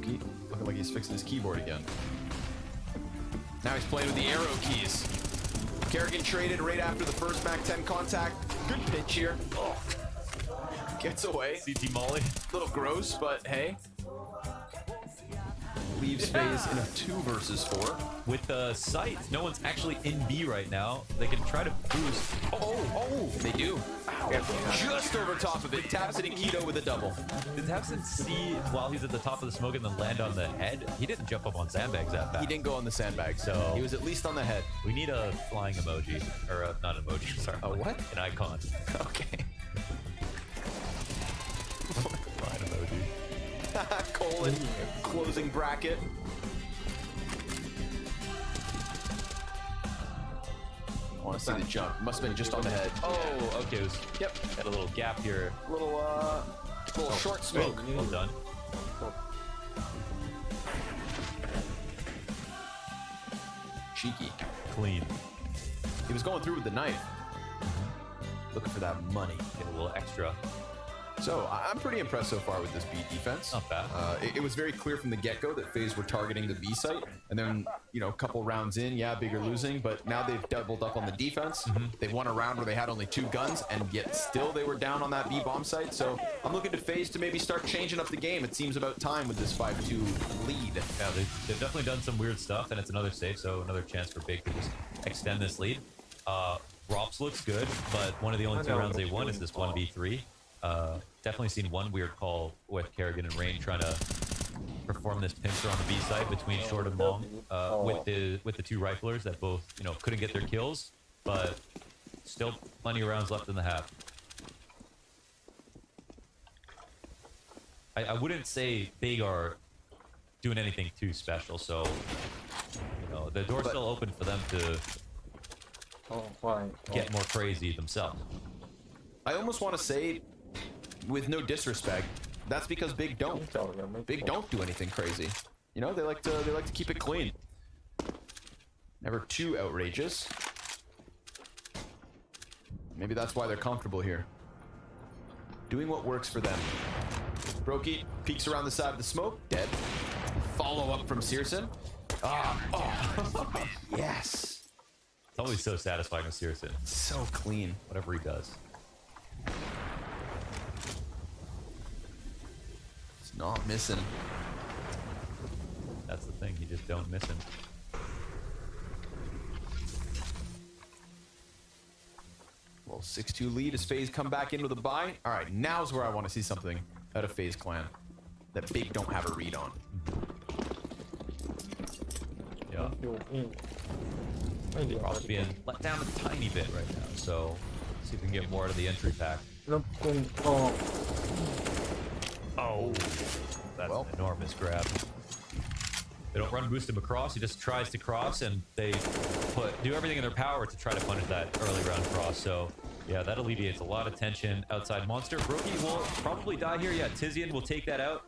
Brokey. Looking like he's fixing his keyboard again. Now he's playing with the arrow keys. Kerrigan traded right after the first Mac 10 contact. Good pitch here. Oh. Gets away. CT Molly. A little gross, but hey. Leaves FaZe in a 2 versus 4. With the sight, no one's actually in B right now. They can try to boost. Oh, they do. Just over top of it. Taps it in Keto with a double. Did Tapson see while he's at the top of the smoke and then land on the head? He didn't jump up on sandbags that fast. He didn't go on the sandbag, So- he was at least on the head. We need a flying emoji. Or not an emoji, sorry. A what? An icon. Okay. Flying emoji. Colon, closing bracket. I want to see the jump. Must have been just on the head. Oh, okay. It was, Yep. had a little gap here. Little short smoke. Well done. Cheeky. Clean. He was going through with the knife. Looking for that money. Get a little extra. So I'm pretty impressed so far with this B defense. Not bad. It was very clear from the get-go that FaZe were targeting the B site, and then a couple rounds in, yeah, bigger losing, but now they've doubled up on the defense. They've won a round where they had only 2 guns, and yet still they were down on that B bomb site. So I'm looking to FaZe to maybe start changing up the game. It seems about time with this 5-2 lead. Yeah, they've definitely done some weird stuff, and it's another save, so another chance for Big to just extend this lead. Rops looks good, but one of the only 2 rounds they won is this 1v3. Definitely seen one weird call with Kerrigan and Rain trying to perform this pincer on the B side between short and long with the 2 riflers that both couldn't get their kills, but still plenty of rounds left in the half. I wouldn't say Big are doing anything too special, so the door's still open for them to get more crazy themselves. I almost want to say, with no disrespect, that's because Big don't. Big don't do anything crazy. They like to keep it clean. Never too outrageous. Maybe that's why they're comfortable here. Doing what works for them. Brokey peeks around the side of the smoke, dead. Follow up from Searson. Yes. It's always so satisfying with Searson. So clean. Whatever he does. It's not missing. That's the thing, you just don't miss him. Well, 6-2 lead as FaZe come back into the buy. All right, now's where I want to see something out of FaZe Clan that Big don't have a read on. Yeah. Ross being let down a tiny bit right now, so let's see if we can get more out of the entry pack. Oh, that's an enormous grab. They don't run boost him across, he just tries to cross, and they do everything in their power to try to punish that early round cross. So yeah, that alleviates a lot of tension outside Monster. Brokey will probably die here. Yeah, Tizian will take that out.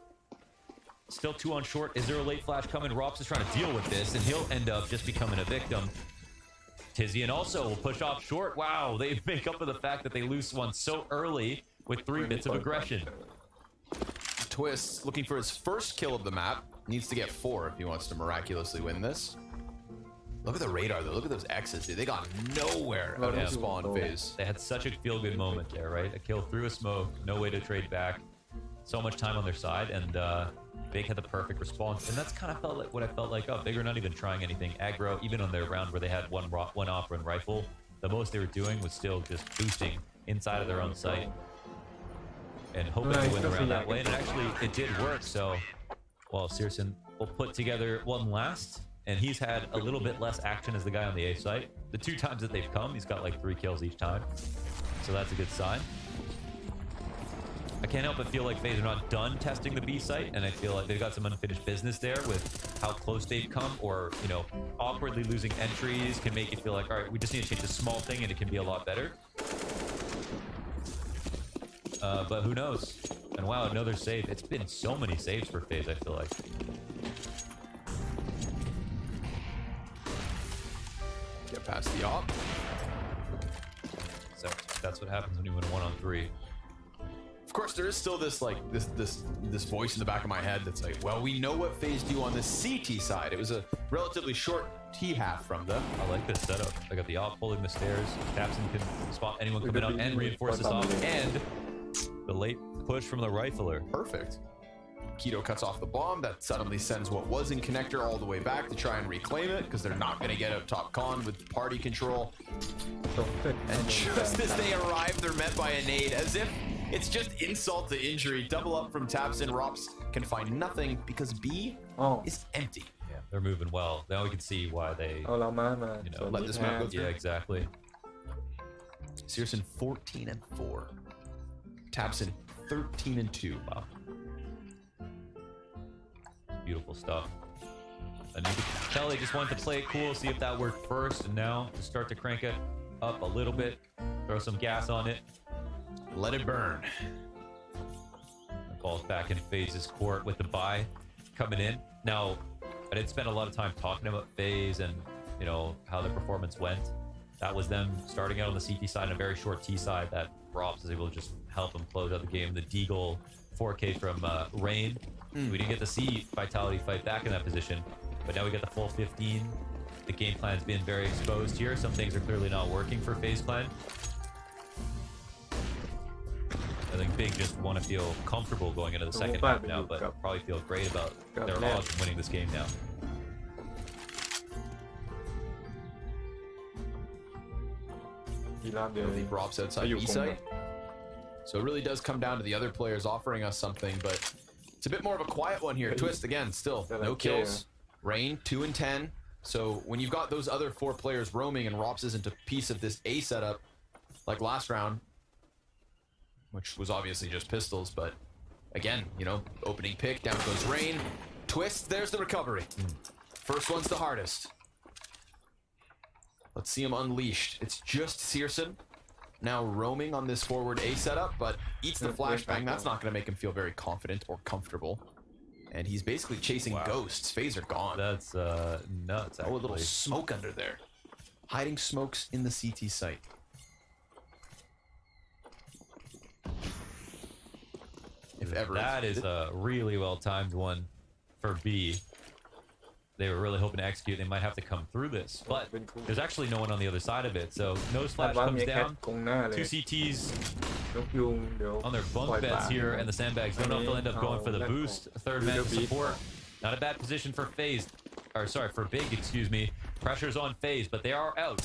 Still 2 on short. Is there a late flash coming? Rops is trying to deal with this, and he'll end up just becoming a victim. Tizian also will push off short. Wow, they make up for the fact that they lose one so early with 3 bits of aggression. Twist looking for his first kill of the map. Needs to get 4 if he wants to miraculously win this. Look at the radar though. Look at those X's, dude. They got nowhere out of the spawn phase. They had such a feel-good moment there, right? A kill through a smoke, no way to trade back. So much time on their side, and Big had the perfect response. And that's kind of felt like what I felt like. Oh, Big are not even trying anything aggro, even on their round where they had one opera and rifle. The most they were doing was still just boosting inside of their own site and hoping to win the round that way. And actually, it did work. So, well, Searson will put together one last, and he's had a little bit less action as the guy on the A site. The 2 times that they've come, he's got like 3 kills each time. So that's a good sign. I can't help but feel like FaZe are not done testing the B site, and I feel like they've got some unfinished business there with how close they've come, or, awkwardly losing entries can make you feel like, all right, we just need to change a small thing and it can be a lot better. But who knows? And wow, another save. It's been so many saves for FaZe, I feel like. Get past the op. So that's what happens when you win a 1-on-3. course, there is still this like this voice in the back of my head that's like, well, we know what FaZe do on the CT side. It was a relatively short T half from them. I like this setup. I got the op holding the stairs. Tapson can spot anyone coming out and reinforce this off. And the late push from the rifler. Perfect. Keto cuts off the bomb. That suddenly sends what was in connector all the way back to try and reclaim it because they're not going to get up top con with party control. And just as they arrive, they're met by a nade as if it's just insult to injury. Double up from Tapson. Rops can find nothing because B is empty. Yeah, they're moving well. Now we can see why they, let this map go through. Yeah, exactly. Searson 14-4. Tapson 13-2. Wow. Beautiful stuff. And you could tell they just wanted to play it cool, see if that worked first, and now to start to crank it up a little bit, throw some gas on it. Let it burn. The ball's back in FaZe's court with the buy coming in. Now, I didn't spend a lot of time talking about FaZe and, how the performance went. That was them starting out on the CT side and a very short T side that Rops was able to just help them close out the game. The Deagle 4K from Rain. We didn't get to see Vitality fight back in that position, but now we get the full 15. The game plan's been very exposed here. Some things are clearly not working for FaZe Clan. I think Big just want to feel comfortable going into the second half now, but probably feel great about their odds of winning this game now. The Rops outside B site. So it really does come down to the other players offering us something, but it's a bit more of a quiet one here. Twist again, still no kills. Rain 2-10. So when you've got those other 4 players roaming and Rops isn't a piece of this A setup like last round, which was obviously just pistols, but again, opening pick, down goes Rain. Twist, there's the recovery. First one's the hardest. Let's see him unleashed. It's just Searson now roaming on this forward A setup, but eats the flashbang. That's not going to make him feel very confident or comfortable. And he's basically chasing ghosts. FaZe are gone. That's nuts, actually. Oh, a little smoke under there. Hiding smokes in the CT site. If ever. That is a really well-timed one for B. They were really hoping to execute. They might have to come through this, but there's actually no one on the other side of it. So nose flash comes down. 2 CTs on their bunk beds here, and the sandbags don't know if they'll end up going for the boost. Third man support. Not a bad position for FaZe, or sorry, for Big, excuse me. Pressure's on FaZe, but they are out.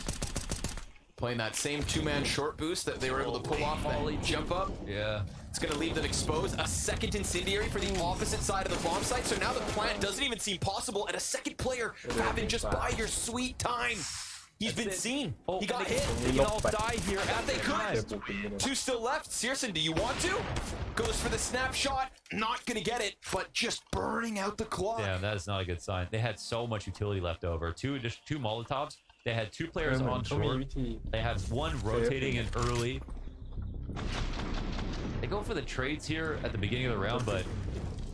Playing that same 2-man short boost that they were able to pull off that jump up. Yeah. It's going to leave them exposed. A second incendiary for the opposite side of the bomb site. So now the plant doesn't even seem possible. And a second player happened just by your sweet time. He's been seen. He got hit. They can all die here at They could. 2 still left. Searson, do you want to? Goes for the snapshot. Not going to get it, but just burning out the clock. Damn, that is not a good sign. They had so much utility left over. Just 2 Molotovs. They had 2 players on short. They had 1 rotating in early. They go for the trades here at the beginning of the round, but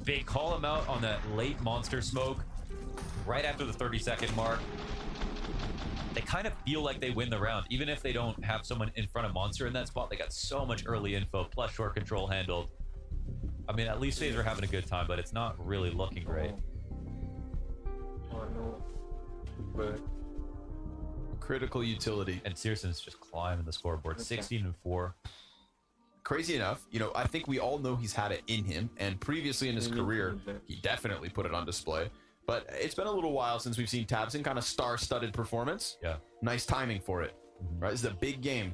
they call him out on that late monster smoke right after the 30-second mark. They kind of feel like they win the round, even if they don't have someone in front of monster in that spot. They got so much early info, plus short control handled. I mean, at least FaZe are having a good time, but it's not really looking great. Critical utility. And Searson's just climbing the scoreboard, 16-4. Crazy enough, I think we all know he's had it in him, and previously in his career, he definitely put it on display. But it's been a little while since we've seen Tapson kind of star-studded performance. Yeah. Nice timing for it. Right? This is a big game.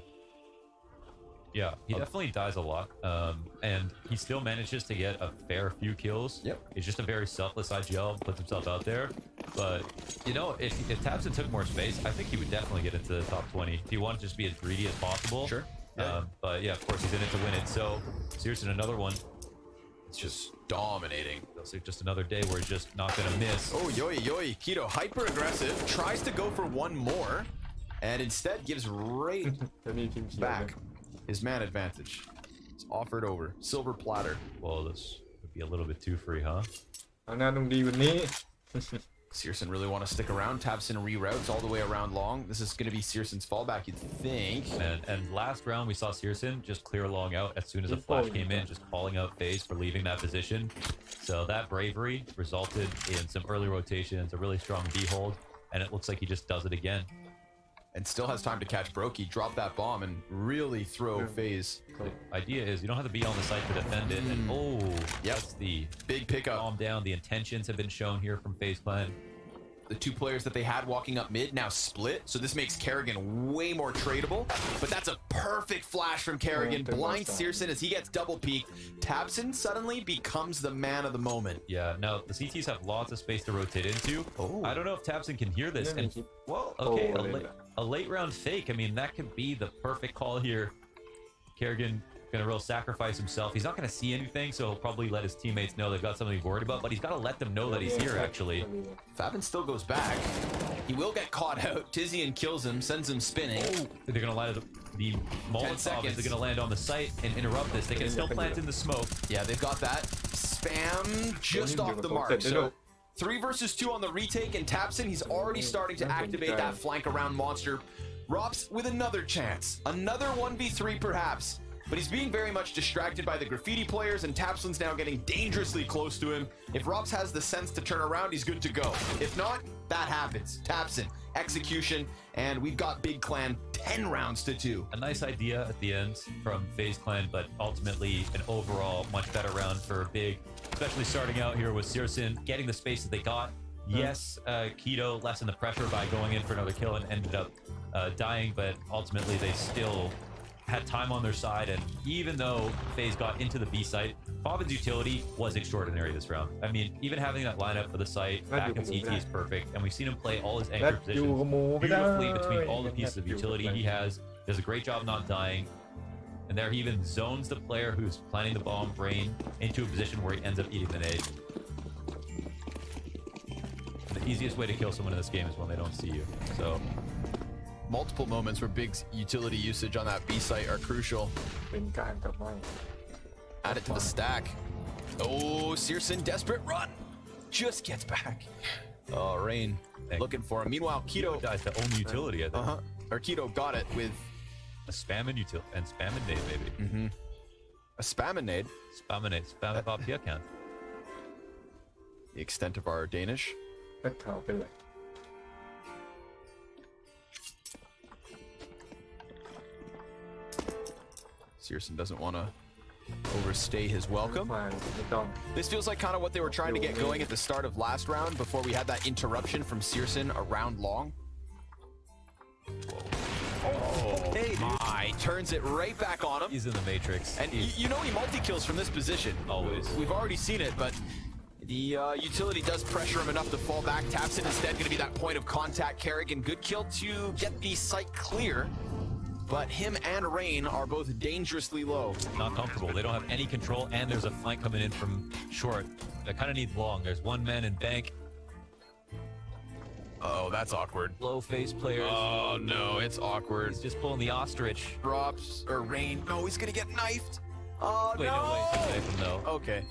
Yeah, he definitely dies a lot, and he still manages to get a fair few kills. Yep. He's just a very selfless IGL, puts himself out there. But, if Tapson took more space, I think he would definitely get into the top 20. If he wanted to just be as greedy as possible. Sure. But yeah, of course, he's in it to win it. So, Searson, another one. It's just dominating. So just another day where he's just not going to miss. Oh, yoi. Keto, hyper-aggressive, tries to go for 1 more, and instead gives right back his man advantage. It's offered over. Silver platter. Well, this would be a little bit too free, huh? Searson really want to stick around. Tabson reroutes all the way around long. This is going to be Searson's fallback, you'd think. And last round we saw Searson just clear long out as soon as a flash came in, just calling out FaZe for leaving that position. So that bravery resulted in some early rotations, a really strong B-hold, and it looks like he just does it again. And still has time to catch Brokey, drop that bomb, and really throw FaZe. The idea is you don't have to be on the site to defend it. And that's the big pickup. Calm down. The intentions have been shown here from FaZe Clan. The two players that they had walking up mid now split, so this makes Kerrigan way more tradable. But that's a perfect flash from Kerrigan. Blinds Searson as he gets double peeked. Tabson suddenly becomes the man of the moment. Yeah, now the CTs have lots of space to rotate into. I don't know if Tabson can hear this. And okay, a late round fake. I mean, that could be the perfect call here. Kerrigan gonna real sacrifice himself. He's not gonna see anything, so he'll probably let his teammates know they've got something to be worried about, but he's got to let them know that he's here, actually. Fabin still goes back. He will get caught out. Tizian kills him, sends him spinning. They're gonna land the Molotov is gonna land on the site and interrupt this. They can still plant in the smoke. Yeah, they've got that. Spam just off the mark. So 3 versus 2 on the retake, and Tabson, he's already starting to activate that flank around Monster. Rops with another chance. Another 1v3 perhaps. But he's being very much distracted by the graffiti players, and Tapson's now getting dangerously close to him. If Rops has the sense to turn around, he's good to go. If not, that happens. Tapson, execution, and we've got Big Clan 10 rounds to 2. A nice idea at the end from FaZe Clan, but ultimately an overall much better round for Big, especially starting out here with Searson getting the space that they got. Yes, Keto lessened the pressure by going in for another kill and ended up dying, but ultimately they still had time on their side, and even though FaZe got into the B site, Bobbin's utility was extraordinary this round. I mean, even having that lineup for the site, back in CT is perfect, and we've seen him play all his anchor positions beautifully between all the pieces of utility he has. Does a great job not dying, and there he even zones the player who's planting the bomb brain into a position where he ends up eating the nade. The easiest way to kill someone in this game is when they don't see you, so multiple moments where Big's utility usage on that B site are crucial. Add it to the stack. Oh, Searson, desperate run. Just gets back. Oh, Rain looking for him. Meanwhile, Keto dies to own utility, I think. Or Keto got it with a spammin' utility and spammin' nade, maybe. A spammin' nade. Spammin' nade. Spammin' pop can. The extent of our Danish. Searson doesn't want to overstay his welcome. This feels like kind of what they were trying to get going at the start of last round before we had that interruption from Searson around long. Hey, my, turns it right back on him. He's in the matrix. And you know he multi-kills from this position. Always. We've already seen it, but the utility does pressure him enough to fall back. Tapson instead going to be that point of contact. Kerrigan, good kill to get the site clear. But him and Rain are both dangerously low. Not comfortable. They don't have any control, and there's a flank coming in from short. That kind of needs long. There's one man in bank. Oh, that's awkward. Low face players. Oh, no, it's awkward. He's just pulling the ostrich. Drops, or Rain. No, he's going to get knifed. Oh, wait, no. No, wait, save him though. Okay.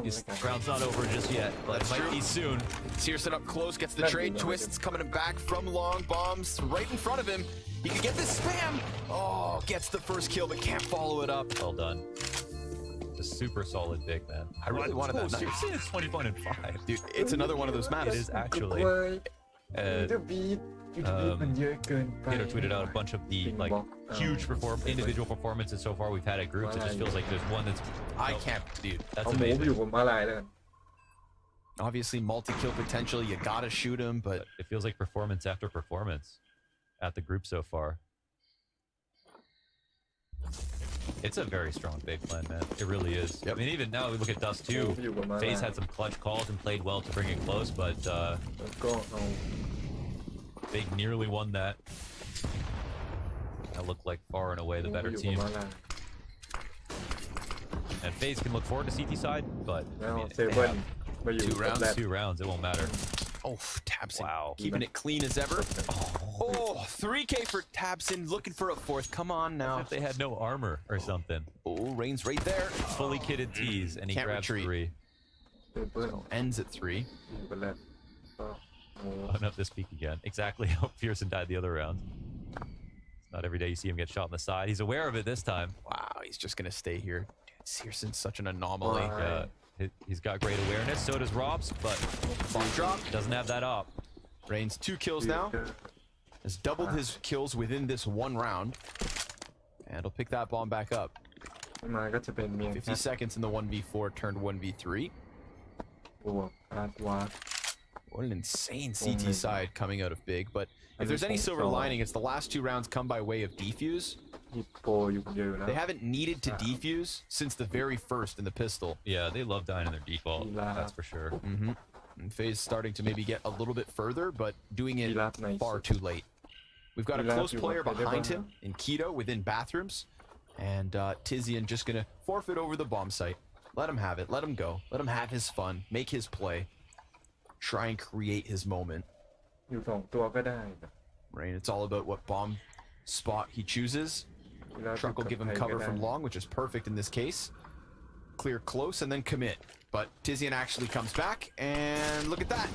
This round's not over just yet, but it might be soon. Searson up close, gets the trade. Twists coming back from long. Bombs right in front of him. He can get this spam. Oh, gets the first kill, but can't follow it up. Well done. A super solid pick, man. I really wanted that knife. Seriously, it's 21-5. Dude, it's another one of those maps. It is actually. Tweeted out a bunch of the huge individual performances so far we've had at groups. It just feels like there's one that's I can't, dude. That's amazing. Obviously multi-kill potential, you gotta shoot him, but it feels like performance after performance at the group so far. It's a very strong big plan, man. It really is. Yep. I mean, even now we look at Dust 2. FaZe had some clutch calls and played well to bring it close, but Big nearly won that. That looked like far and away the better team. And FaZe can look forward to CT side, but I mean, 2 rounds, it won't matter. Oh, Tabson. Wow. Keeping it clean as ever. Oh, 3K for Tabson, looking for a 4th. Come on now. As if they had no armor or something. Oh, Rain's right there. Fully kitted tees, and he Can't grabs retreat. 3. So ends at 3. Run up this peak again. Exactly how Pearson died the other round. It's not every day you see him get shot on the side. He's aware of it this time. Wow, he's just gonna stay here. Dude, Searson's such an anomaly. He's got great awareness. So does Robs, but Bomb drop. doesn't have that op. Rain's 2 kills now. Has doubled his kills within this 1 round. And he'll pick that bomb back up. มาก็จะเป็นเมียง 50 seconds in the 1v4 turned 1v3. บวกอาร์ตวาร์ What an insane CT side coming out of Big. But if there's any silver lining, it's the last 2 rounds come by way of defuse. ฮิปโปอยู่คนเดียวอยู่นะ They haven't needed to defuse since the very first in the pistol. Yeah, they love dying in their default. That's for sure. And FaZe starting to maybe get a little bit further, but doing it far too late. We've got a close player behind him in Keto within bathrooms. And Tizian just going to forfeit over the bomb site. Let him have it. Let him go. Let him have his fun. Make his play. Try and create his moment. อยู่2 ตัวก็ได้นะ Right? It's all about what bomb spot he chooses. Truck will give him cover from long, which is perfect in this case. Clear close and then commit. But Tizian actually comes back, and look at that.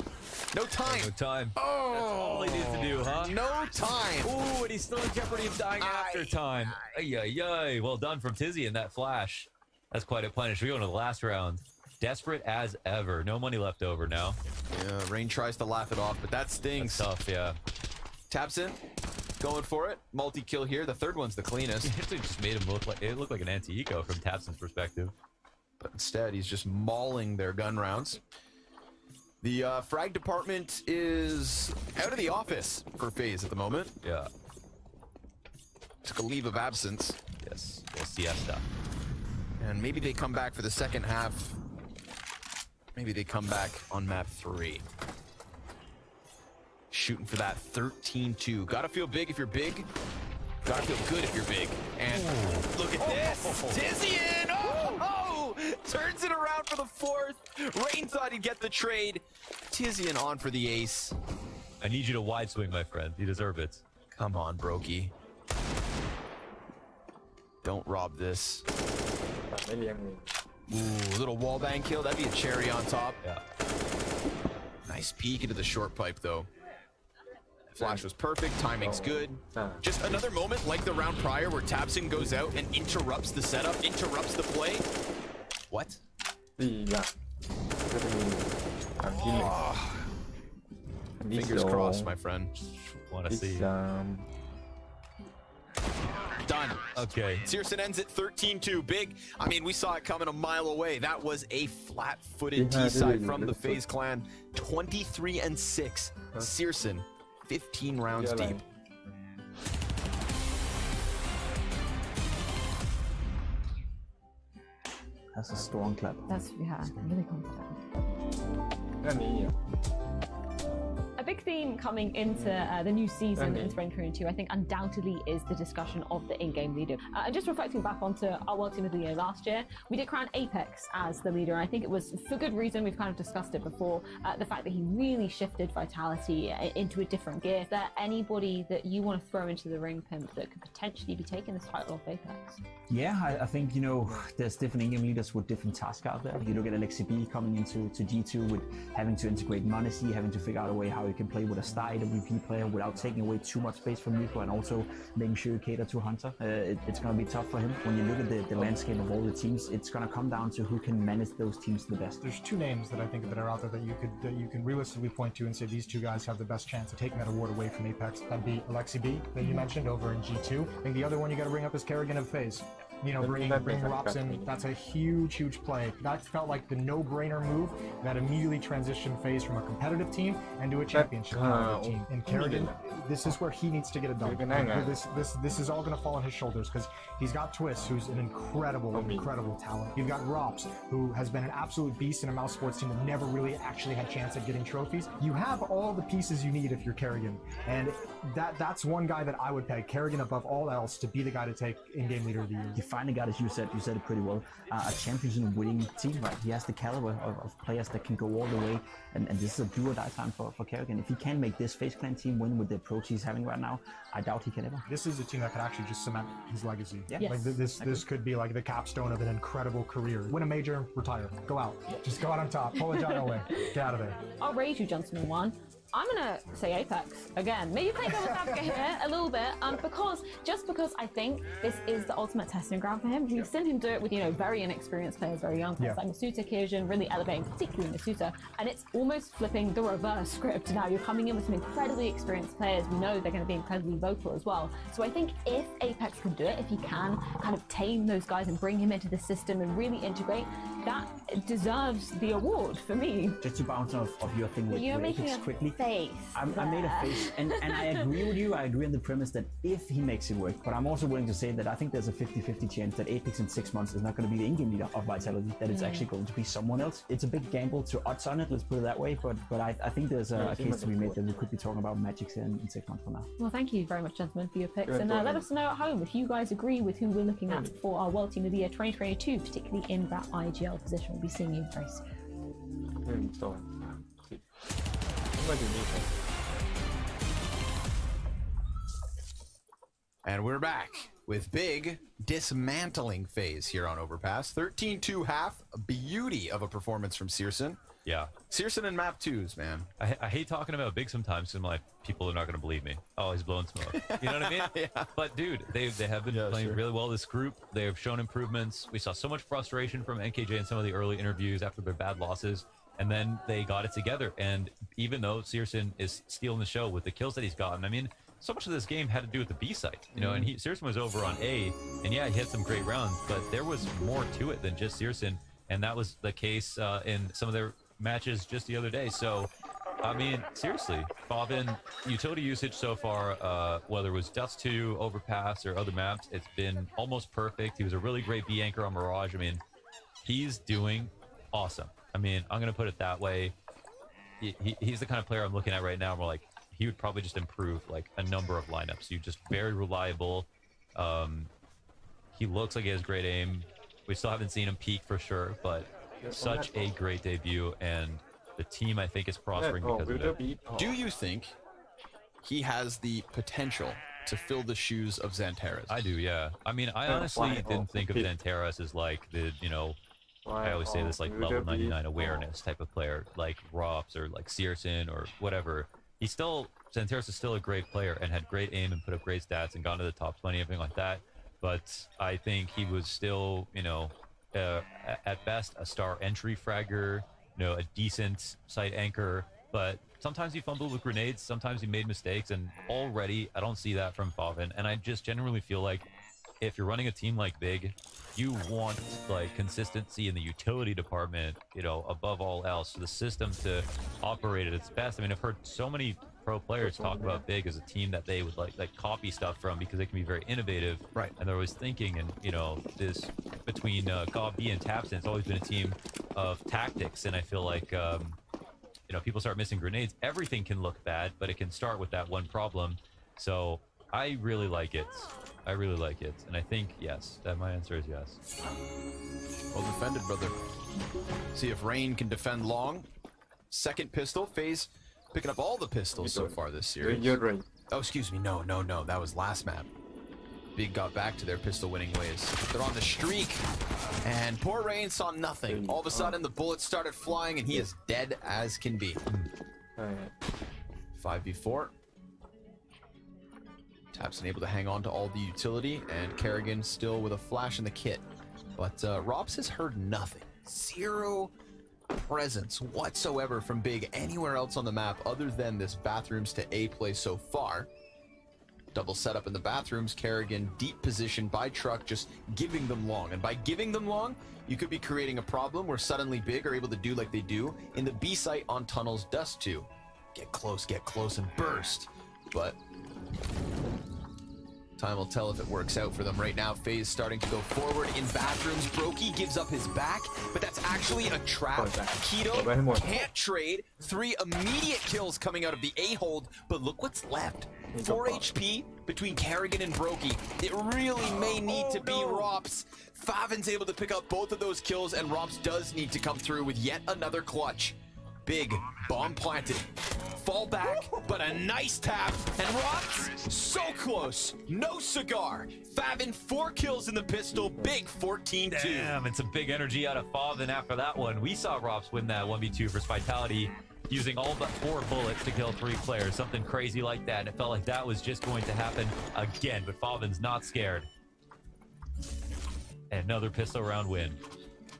No time. No time. Oh, that's all he needs to do, huh? No time. Ooh, and he's still in jeopardy of dying after time. Ay. Well done from Tizian, that flash. That's quite a punish. We go into the last round. Desperate as ever. No money left over now. Yeah, Rain tries to laugh it off, but that stings. That's tough, yeah. Taps in. Going for it. Multi-kill here. The third one's the cleanest. It just made him look like an anti-eco from Tapson's perspective. But instead, he's just mauling their gun rounds. The frag department is out of the office for FaZe at the moment. Yeah. Took a leave of absence. Yes. Well, siesta. And maybe they come back for the second half. Maybe they come back on map 3. Shooting for that 13-2. Gotta feel big if you're big. Gotta feel good if you're big. And look at this. Tizian! Oh! Turns it around for the 4th. Rain thought he'd get the trade. Tizian on for the ace. I need you to wide swing, my friend. You deserve it. Come on, Brokey. Don't rob this. ไม่เลี้ยงเลย Ooh, a little wallbang kill. That'd be a cherry on top. Yeah. Nice peek into the short pipe, though. Flash was perfect. Timing's good. Just another moment like the round prior where Tabson goes out and interrupts the setup, interrupts the play. What? ดีละก็จะมีครั้งที่ 1 Fingers crossed, my friend. Want to ที่ see. 3 Done. Okay. Searson ends at 13-2. Big. I mean, we saw it coming a mile away. That was a flat-footed T-side from the FaZe clan. 23-6. Searson, 15 rounds deep. That's a strong clap. That's, yeah, really confident. อันนี้อ่ะ A big theme coming into the new season in Spring Korean 2, I think undoubtedly is the discussion of the in-game leader. And just reflecting back onto our World Team of the Year last year, we did crown Apex as the leader. I think it was for good reason. We've kind of discussed it before. The fact that he really shifted Vitality into a different gear. Is there anybody that you want to throw into the ring, Pimp, that could potentially be taking this title off Apex? Yeah, I think, there's different in-game leaders with different tasks out there. You look at Alexi B coming into G2 with having to integrate Monacy, having to figure out a way how you can play with a star AWP player without taking away too much space from Nico, and also making sure you cater to Hunter. It's going to be tough for him. When you look at the landscape of all the teams, it's going to come down to who can manage those teams the best. There's 2 names that I think that are out there that you can realistically point to and say these 2 guys have the best chance of taking that award away from Apex. That'd be Alexi B that you mentioned over in G2. I think the other one you got to bring up is Kerrigan of FaZe. Bringing Rops in, that's a huge play. That felt like the no-brainer move that immediately transitioned FaZe from a competitive team into a championship team. And Kerrigan, this is where he needs to get it done. This is all going to fall on his shoulders because he's got Twist, who's an incredible talent. You've got Rops, who has been an absolute beast in a mouse sports team that never really actually had a chance at getting trophies. You have all the pieces you need if you're Kerrigan, and that's one guy that I would peg Kerrigan above all else to be the guy to take in-game leader of the year. You finally got, as you said it pretty well, a championship winning team, right? He has the caliber of players that can go all the way, and this is a do or die time for Kerrigan. If he can make this FaZe Clan team win with the approach he's having right now, I doubt he can ever. This is a team that could actually just cement his legacy. Yeah. Yes. Like this could be like the capstone of an incredible career. Win a major, retire, go out. Just go out on top, pull a giant away, get out of there. I'll raise you, gentlemen, one. I'm gonna say Apex again. Maybe play devil's advocate here a little bit, because I think this is the ultimate testing ground for him. We've seen him do it with very inexperienced players, very young players like Masuta Kyojin, really elevating, particularly Masuta, and it's almost flipping the reverse script. Now you're coming in with some incredibly experienced players. We know they're going to be incredibly vocal as well. So I think if Apex can do it, if he can kind of tame those guys and bring him into the system and really integrate, that deserves the award for me. Just to bounce off your thing with Apex quickly. Face. I made a face, and I agree with you. I agree on the premise that if he makes it work, but I'm also willing to say that I think there's a 50-50 chance that Apex in 6 months is not going to be the in-game leader of Vitality, that it's actually going to be someone else. It's a big gamble to odds on it, let's put it that way, but I think there's a case to be made that we could be talking about Magic in 6 months from now. Well, thank you very much, gentlemen, for your picks, and let us know at home if you guys agree with who we're looking at for our World Team of the Year 2022, particularly in that IGL position. We'll be seeing you very soon. 1 2 3มาถึงนี่ครับ And we're back with big dismantling phase here on Overpass. 13-2 half, a beauty of a performance from Searson. Yeah. Searson and map 2s, man. I hate talking about big sometimes because like people are not going to believe me. Oh, he's blowing smoke. You know what I mean? Yeah. But dude, they have been playing really well. This group, they have shown improvements. We saw so much frustration from NKJ in some of the early interviews after their bad losses, and then they got it together. And even though Searson is stealing the show with the kills that he's gotten, I mean, so much of this game had to do with the B site, and Searson was over on A, and yeah, he had some great rounds, but there was more to it than just Searson, and that was the case in some of their matches just the other day. So, I mean, seriously, Favin, utility usage so far, whether it was Dust 2, Overpass, or other maps, it's been almost perfect. He was a really great B anchor on Mirage. I mean, he's doing awesome. I mean, I'm going to put it that way. He's the kind of player I'm looking at right now, and we're like, he would probably just improve like a number of lineups. He's just very reliable. He looks like he has great aim. We still haven't seen him peak for sure, but such a great debut, and the team I think is prospering because of it. Do you think he has the potential to fill the shoes of Xantares? I do, yeah. I mean, I honestly didn't think of Xantares as like the, I always say this, like level 99 awareness type of player, like Rops or like Searson or whatever. Xantares is still a great player and had great aim and put up great stats and gone to the top 20, everything like that. But I think he was still, at best a star entry fragger, a decent site anchor. But sometimes he fumbled with grenades, sometimes he made mistakes, and already I don't see that from Favin. And I just genuinely feel like if you're running a team like Big, you want like consistency in the utility department, above all else, for the system to operate at its best. I mean, I've heard so many pro players talk about Big as a team that they would like copy stuff from because they can be very innovative, right? And they're always thinking, and this between Gob-B and Tapson, it's always been a team of tactics. And I feel like people start missing grenades, everything can look bad, but it can start with that one problem. So I really like it. I really like it, and I think yes. That my answer is yes. Well defended, brother. See if Rain can defend long. Second pistol, FaZe picking up all the pistols so far this series. Oh, excuse me. No. That was last map. Big got back to their pistol winning ways. They're on the streak, and poor Rain saw nothing. All of a sudden, the bullets started flying, and he is dead as can be. 5v4. Tapson able to hang on to all the utility, and Kerrigan still with a flash in the kit. But Rops has heard nothing. Zero presence whatsoever from Big anywhere else on the map other than this bathrooms to A play so far. Double setup in the bathrooms, Kerrigan deep position by truck, just giving them long. And by giving them long, you could be creating a problem where suddenly Big are able to do like they do in the B site on tunnels Dust 2. Get close, and burst. But time will tell if it works out for them. Right now, FaZe starting to go forward in bathrooms. Brokey gives up his back, but that's actually a trap. Keto can't trade. 3 immediate kills coming out of the A-hold, but look what's left. 4 HP between Kerrigan and Brokey. It really may need to be Rops. Favin's able to pick up both of those kills, and Rops does need to come through with yet another clutch. Big bomb planted. Fall back, but a nice tap. And Rops, so close. No cigar. Favin, 4 kills in the pistol. Big 14-2. Damn, and some big energy out of Favin after that one. We saw Rops win that 1v2 versus Vitality. using all but 4 bullets to kill 3 players, something crazy like that. And it felt like that was just going to happen again, but Favin's not scared. And another pistol round win.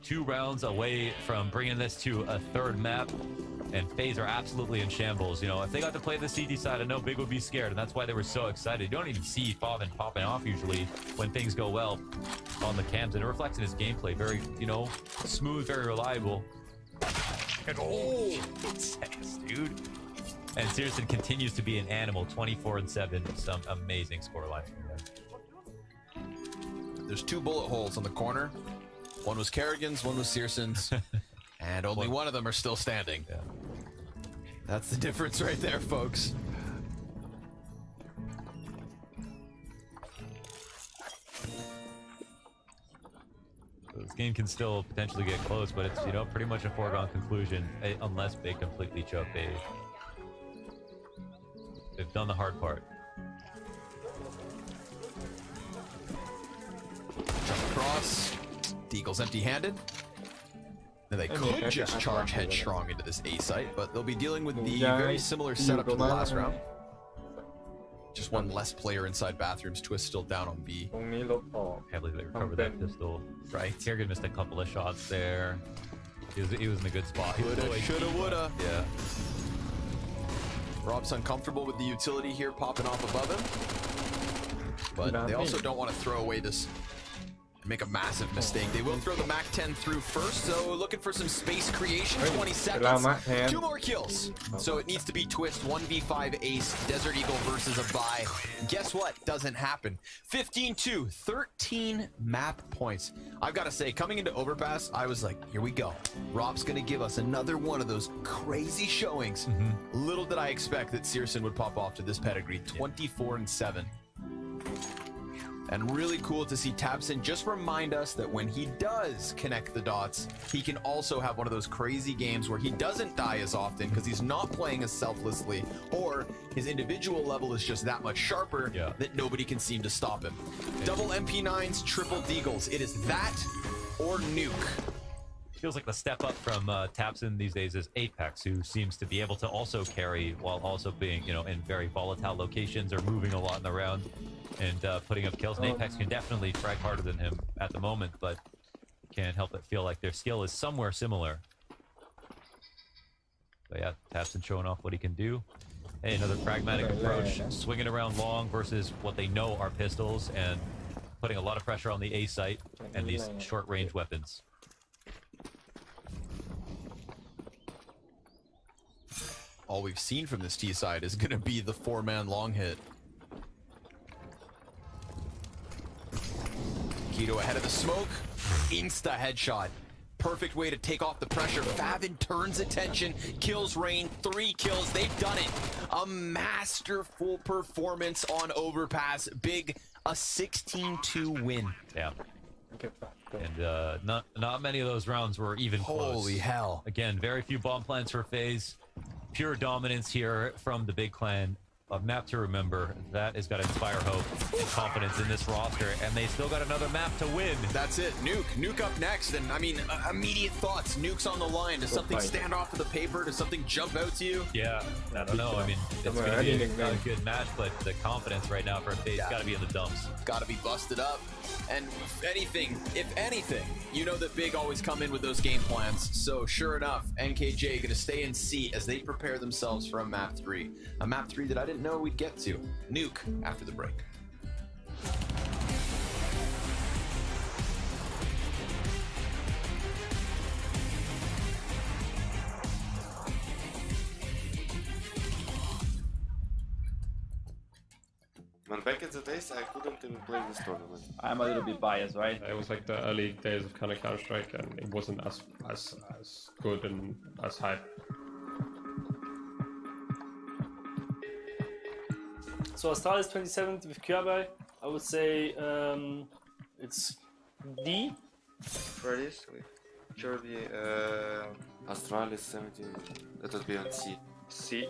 2 rounds away from bringing this to a 3rd map, and FaZe are absolutely in shambles. You know, if they got to play the CT side, I know Big would be scared, and that's why they were so excited. You don't even see Favin popping off usually when things go well on the cams, and it reflects in his gameplay. Very, you know, smooth, very reliable. And oh, Jesus, dude. And Searson continues to be an animal, 24-7. Some amazing scorelines from them. There's 2 bullet holes on the corner. One was Kerrigan's, one was Searson's, and only one of them are still standing. Yeah. That's the difference right there, folks. So this game can still potentially get close, but it's, you know, pretty much a foregone conclusion unless they completely choke. They've done the hard part. Jump across. Deagle's empty-handed. Now they could just charge headstrong into this A site, but they'll be dealing with the very similar setup to the last round. Just one less player inside bathrooms. Twist still down on B. ตรงนี้ลบออก Can't believe they recovered that pistol. Right. Kerrigan missed a couple of shots there. He was in a good spot. Woulda, shoulda, woulda. Yeah. Rob's uncomfortable with the utility here popping off above him. But they also don't want to throw away this, make a massive mistake. They will throw the Mac 10 through first, so looking for some space creation. 20 seconds. 2 more kills. So it needs to be Twist 1v5 ace, Desert Eagle versus a buy. Guess what? Doesn't happen. 15-2, 13 map points. I've got to say, coming into Overpass, I was like, here we go. Rob's going to give us another one of those crazy showings. Little did I expect that Searson would pop off to this pedigree. 24-7. And really cool to see Tabson just remind us that when he does connect the dots, he can also have one of those crazy games where he doesn't die as often because he's not playing as selflessly, or his individual level is just that much sharper that nobody can seem to stop him. Double MP9s, triple Deagles. It is that or nuke. Feels like the step up from Tabson these days is Apex, who seems to be able to also carry while also being, you know, in very volatile locations or moving a lot in the round and putting up kills. And Apex can definitely frag harder than him at the moment, but can't help but feel like their skill is somewhere similar. But yeah, Tabson showing off what he can do. Hey, another pragmatic approach, swinging around long versus what they know are pistols, and putting a lot of pressure on the A site and these short-range weapons. All we've seen from this T side is going to be the 4-man long hit. Keto ahead of the smoke. Insta headshot. Perfect way to take off the pressure. Favin turns attention, kills Rain, 3 kills. They've done it. A masterful performance on Overpass. Big, a 16-2 win. Yeah. And not many of those rounds were even close. Holy hell. Again, very few bomb plants for FaZe. Pure dominance here from the big clan. A map to remember. That has got to inspire hope and confidence in this roster, and they still got another map to win. That's it. Nuke up next, and I mean, immediate thoughts. Nuke's on the line. Does something stand off of the paper? Does something jump out to you? Yeah, I don't know. I mean, it's going to be a good match, but the confidence right now for FaZe got to be in the dumps. Got to be busted up. And if anything, you know that Big always come in with those game plans. So sure enough, NKJ going to stay in seat as they prepare themselves for a map 3. A map 3 that I didn't know we'd get to. Nuke after the break. When back in the days, I couldn't even play this tournament. I'm a little bit biased, right? It was like the early days of kind of Counter-Strike, and it wasn't as good and as hype. So Astralis 27th with Kyabai, I would say it's D. Fridays with Kirby, Astralis 17, that would be on C. C.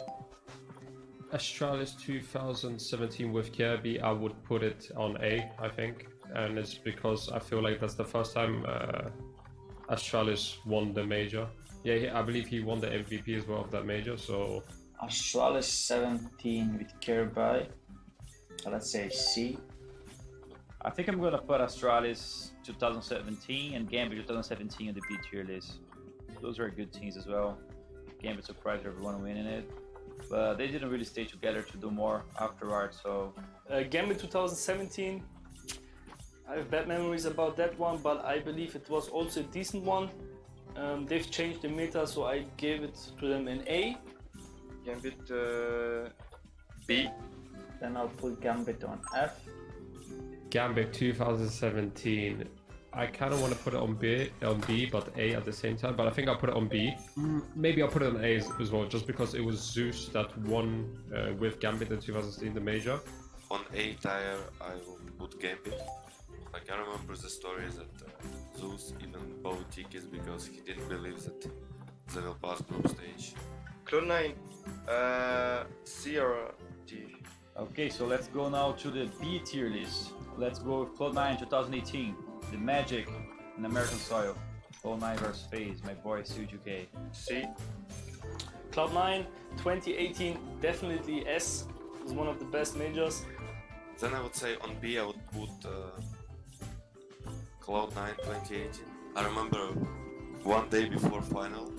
Astralis 2017 with Kirby, I would put it on A, I think. And it's because I feel like that's the first time Astralis won the major. Yeah, I believe he won the MVP as well of that major. So Astralis 17 with Kirby. Let's say C. I think I'm gonna put Astralis 2017 and Gambit 2017 on the B tier list. Those are good teams as well. Gambit surprised everyone winning it, but they didn't really stay together to do more afterwards. So Gambit 2017. I have bad memories about that one, but I believe it was also a decent one. They've changed the meta, so I gave it to them in A. Gambit B. Then I'll put Gambit on F. Gambit 2017. I kind of want to put it on B, but A at the same time. But I think I'll put it on B. Maybe I'll put it on A as well, just because it was Zeus that won with Gambit in 2016, the major. On A tier, I will put Gambit. Like, I remember the story that Zeus even bought tickets because he didn't believe that they will pass group stage. Cloud9, C or D? okay, so let's go now to the B tier list. Let's go with Cloud9 2018, the Magic in American soil. Cloud9 versus FaZe, my boy Sujuke. C. Cloud9 2018, definitely S. Is one of the best majors. Then I would say on B I would put Cloud9 2018. I remember one day before final,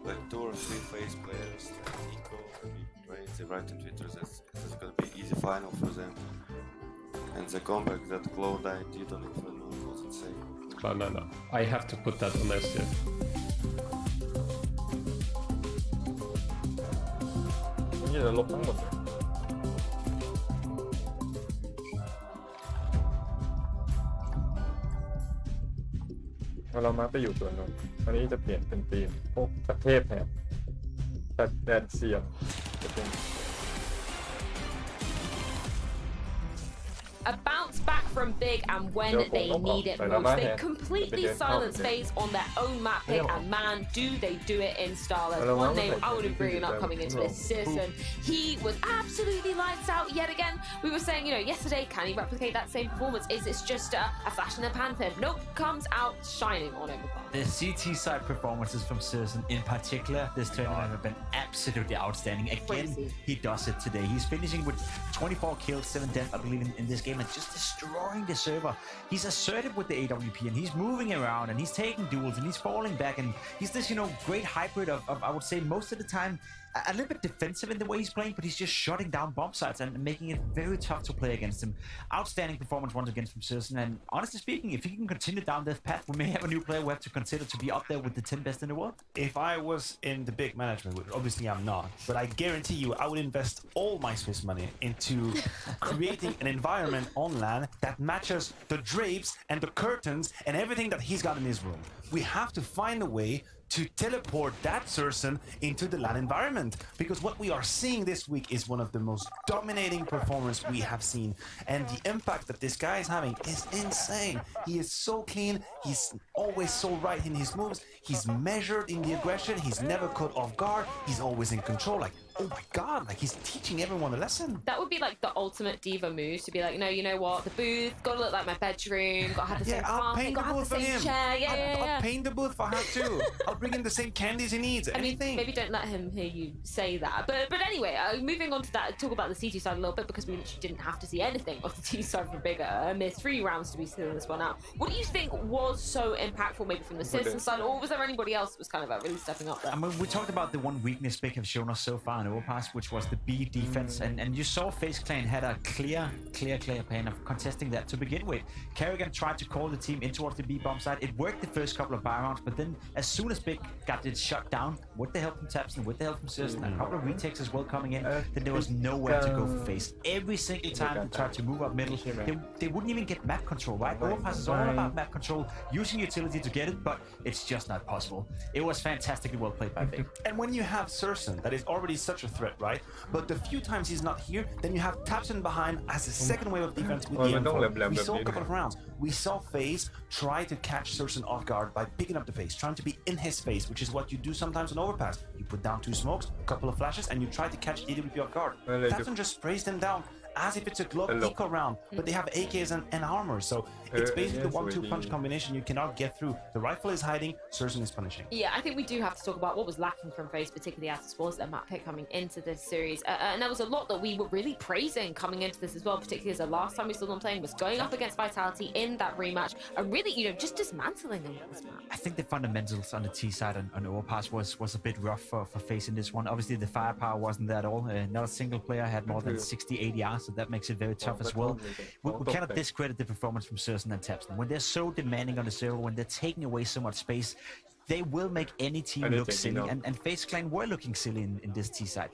like 2 or 3 FaZe players, like Nico and Brains, they write on Twitter that it's gonna be easy final for them. And the comeback that Cloud9 did on Inferno was insane. Cloud9, no. I have to put that on S tier. Ini dah lopทั้งหมดเลย เรามาไปอยู่ส่วนนู้นอันนี้จะเปลี่ยนเป็นทีมพวกประเทศแทนแต่แดนเซียนจะเป็น A bounce back from Big, and when they need it most, they completely silence FaZe on their own map pick, and man, do they do it in style. There's one name I would have bringing up coming into this season. He was absolutely lights out yet again. We were saying, you know, yesterday, can he replicate that same performance? Is this just a flash in the pan for him? Nope, comes out shining on Overpass. The CT side performances from Citizen in particular this tournament have been absolutely outstanding. Again, he does it today. He's finishing with 24 kills, 7 deaths, I believe, in this game, and just destroying the server. He's assertive with the AWP, and he's moving around, and he's taking duels, and he's falling back, and he's this, you know, great hybrid of I would say, most of the time, a little bit defensive in the way he's playing, but he's just shutting down bomb sites and making it very tough to play against him. Outstanding performance once again from Citizen, and honestly speaking, if he can continue down this path, we may have a new player we have to consider to be up there with the 10 best in the world. If I was in the big management, which obviously I'm not, but I guarantee you I would invest all my Swiss money into creating an environment on LAN that matches the drapes and the curtains and everything that he's got in his room. We have to find a way to teleport that Sursen into the LAN environment, because what we are seeing this week is one of the most dominating performances we have seen, and the impact that this guy is having is insane. He is so clean, he's always so right in his moves, he's measured in the aggression, he's never caught off guard, he's always in control. Like, oh my god, like he's teaching everyone a lesson. That would be like the ultimate diva move, to be like, no, you know what, the booth gotta look like my bedroom, gotta have the same carpet, gotta have the same chair. I'll paint the booth if I have to. I'll bring in the same candies he needs. Anything. I mean, maybe don't let him hear you say that. But anyway, moving on to that, talk about the CT side a little bit, because we literally didn't have to see anything of the T side for Bigger. And there's 3 rounds to be seen in this one out. What do you think was so impactful, maybe from the Citizen side, or was there anybody else that was kind of really stepping up there? I mean, we talked about the one weakness Big have shown us so far in Overpass, which was the B defense, and you saw FaZe Clan had a clear plan of contesting that to begin with. Kerrigan tried to call the team in towards the B bomb side. It worked the first couple of buy rounds, but then as soon as Big got it shut down with the help from Tapson, with the help from Citizen, and a couple of retakes as well coming in, then there was nowhere to go for FaZe. Every single time they tried to move up middle, they wouldn't even get map control, right? Overpass is all about map control, using utility to get it, but it's just not possible. It was fantastically well played by Big. And when you have Sursen, that is already such a threat, right? But the few times he's not here, then you have Tapson behind as a second wave of defense with the M4. We saw a couple of rounds. We saw FaZe try to catch Sursen off guard by picking up the face, trying to be in his face, which is what you do sometimes on Overpass. You put down 2 smokes, a couple of flashes, and you try to catch AWP off guard. Tapson just sprays them down as if it's a glove Hello. eco round, but they have AKs and armor. So it's basically the 1-2 punch combination you cannot get through. The rifle is hiding, Sursen is punishing. Yeah, I think we do have to talk about what was lacking from FaZe, particularly as it was their map pick coming into this series. And there was a lot that we were really praising coming into this as well, particularly as the last time we saw them playing was going up against Vitality in that rematch and really, just dismantling them with this map. I think the fundamentals on the T side on Overpass was a bit rough for FaZe in this one. Obviously, the firepower wasn't there at all. Not a single player had more than 60 ADR, so that makes it very tough as well. We cannot discredit the performance from Sursen and Tapson. When they're so demanding on the server, when they're taking away so much space, they will make any team look silly. And FaZe Clan were looking silly in this T side.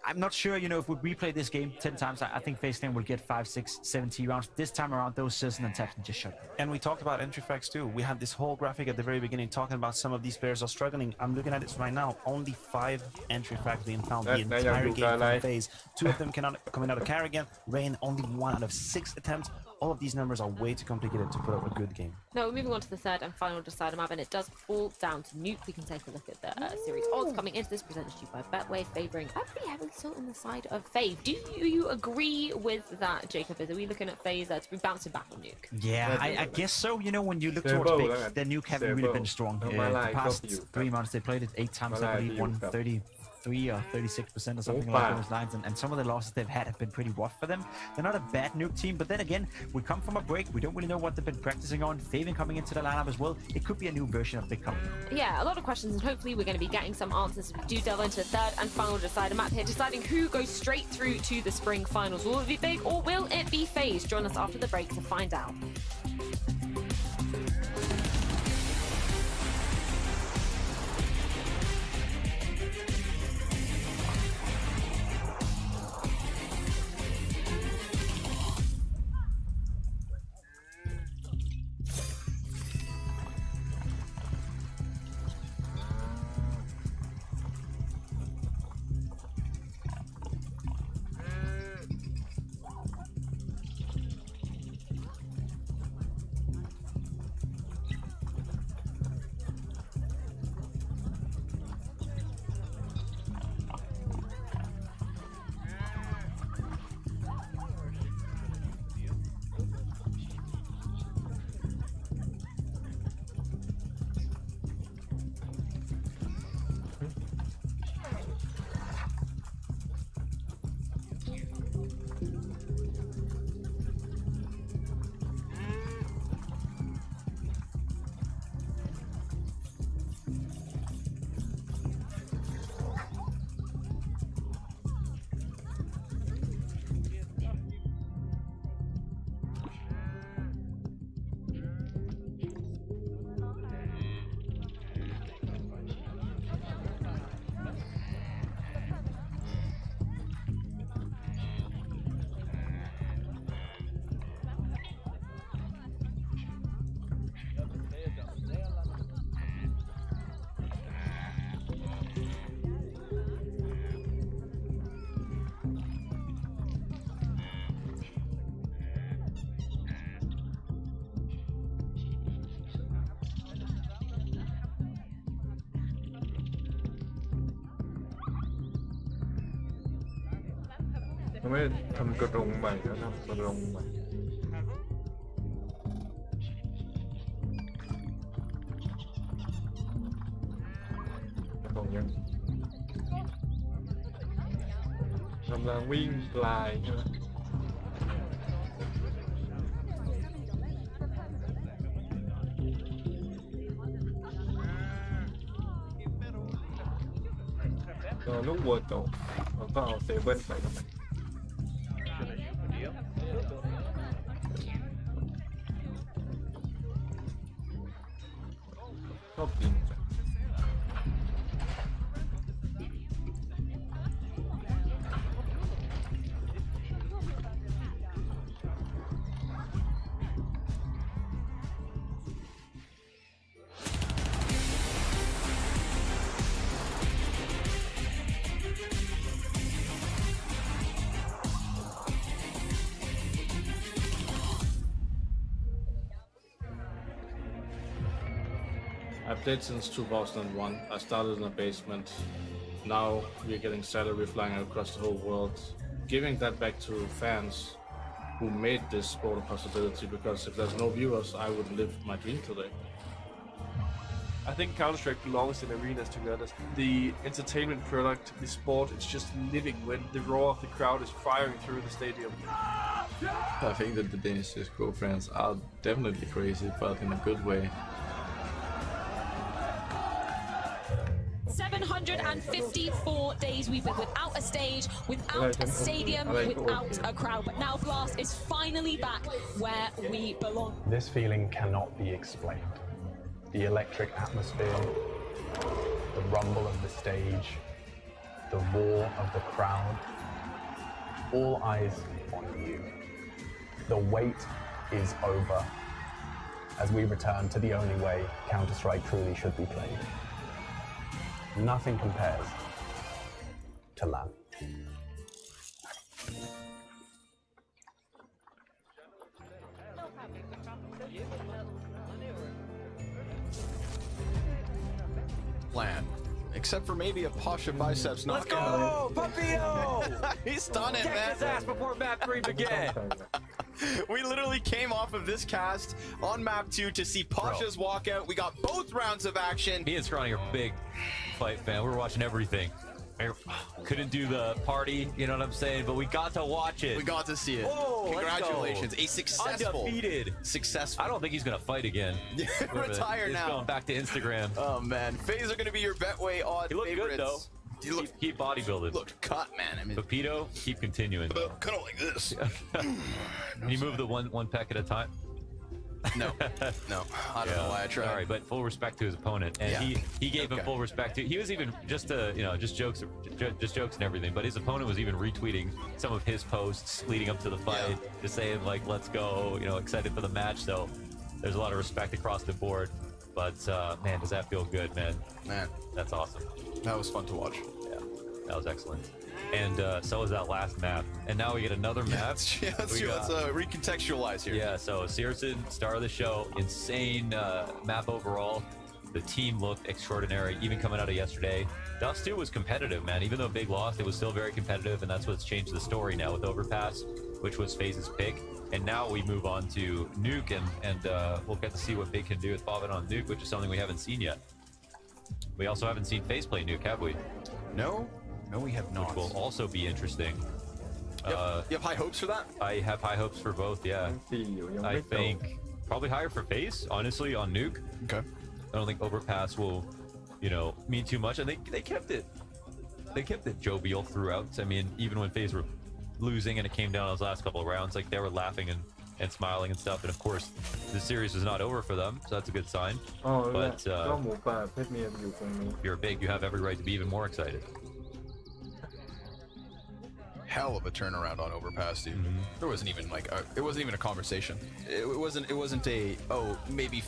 I'm not sure, if we replay this game 10 times, I think FaZe Clan will get 5, 6, 7 T rounds. This time around, those Sursen and Tapson just shut up. And we talked about entry frags too. We had this whole graphic at the very beginning talking about some of these players are struggling. I'm looking at this right now. Only 5 entry frags being found the entire game from FaZe. 2 of them coming out of Carrigan. Rain, only 1 out of 6 attempts. All of these numbers are way too complicated to put up a good game. Now we're moving on to the third and final decider map, and it does fall down to Nuke. We can take a look at the series odds coming into this, presented to you by Betway, favouring pretty heavily still on the side of FaZe. Do you agree with that, Jacob? Are we looking at FaZe to be bouncing back on Nuke? Yeah, I guess so. When you look towards Big, their Nuke haven't really been strong. The past 3 months, they played it 8 times, I believe, 133 or 36% or something along those lines, and some of the losses they've had have been pretty rough for them. They're not a bad Nuke team, but then again, we come from a break. We don't really know what they've been practicing on. Faven coming into the lineup as well. It could be a new version of Big Company. Yeah, a lot of questions, and hopefully we're going to be getting some answers as we do delve into the third and final decider map here, deciding who goes straight through to the spring finals. Will it be Big or will it be FaZe? Join us after the break to find out.ไม่ทำกระดงใหม่แล้วทำกระดงใหม่กระดงยังกำลังวิ่งปลายใช่ไหมลูกวัวโตแล้วก็เอาเซเบิลใส่เข้าไปชอบกินจ้ะ I played since 2001. I started in a basement. Now we're getting salary flying across the whole world. giving that back to fans who made this sport a possibility, because if there's no viewers, I would live my dream today. I think Counter-Strike belongs in arenas, to be honest. The entertainment product, the sport, it's just living when the roar of the crowd is firing through the stadium. I think that the Danish CSGO fans are definitely crazy, but in a good way. 754 days we've been without a stage, without a stadium, without a crowd. But now Blast is finally back where we belong. This feeling cannot be explained. The electric atmosphere, the rumble of the stage, the roar of the crowd, all eyes on you. The wait is over as we return to the only way Counter-Strike truly should be played. Nothing compares to LAN. Plan. Except for maybe a Pasha biceps Let's knockout. go, Papio! He's done it, Kicked man. his ass before map 3 began. We literally came off of this cast on map 2 to see Pasha's walkout. We got both rounds of action. Me and Scrawny are big fight fan. We were watching everything. Couldn't do the party, you know what I'm saying? But we got to watch it. We got to see it. Whoa, congratulations. A successful. Undefeated. Successful. I don't think he's going to fight again. Retire He's now. going back to Instagram. Oh, man. FaZe are going to be your Betway odd He looked favorites. good, though. He looked, keep bodybuilding. Looked cut, man. I mean, Pepito, keep continuing. Kind of like this. Can you move the one peck at a time? No, no. I don't know why I tried. All right, but full respect to his opponent, and he gave him full respect to. He was even just jokes and everything. But his opponent was even retweeting some of his posts leading up to the fight, just saying like, "Let's go," excited for the match. So there's a lot of respect across the board. But man, does that feel good, man? Man, that's awesome. That was fun to watch. Yeah, that was excellent. And so was that last map. And now we get another map. Let's recontextualize here. Yeah, so Searson, star of the show, insane map overall. The team looked extraordinary, even coming out of yesterday. Dust 2 was competitive, man. Even though Big lost, it was still very competitive, and that's what's changed the story now with Overpass, which was FaZe's pick. And now we move on to Nuke, and we'll get to see what Big can do with Bobbin on Nuke, which is something we haven't seen yet. We also haven't seen FaZe play Nuke, have we? No. No, we have not. Which will also be interesting. You have high hopes for that? I have high hopes for both, yeah. I think probably higher for FaZe, honestly, on Nuke. Okay. I don't think Overpass will, mean too much. And they kept it jovial throughout. I mean, even when FaZe were losing and it came down those last couple of rounds, like they were laughing and smiling and stuff. And of course, the series is not over for them, so that's a good sign. But you're big, you have every right to be even more excited. Hell of a turnaround on Overpass, dude. There wasn't even it wasn't even a conversation. It wasn't a maybe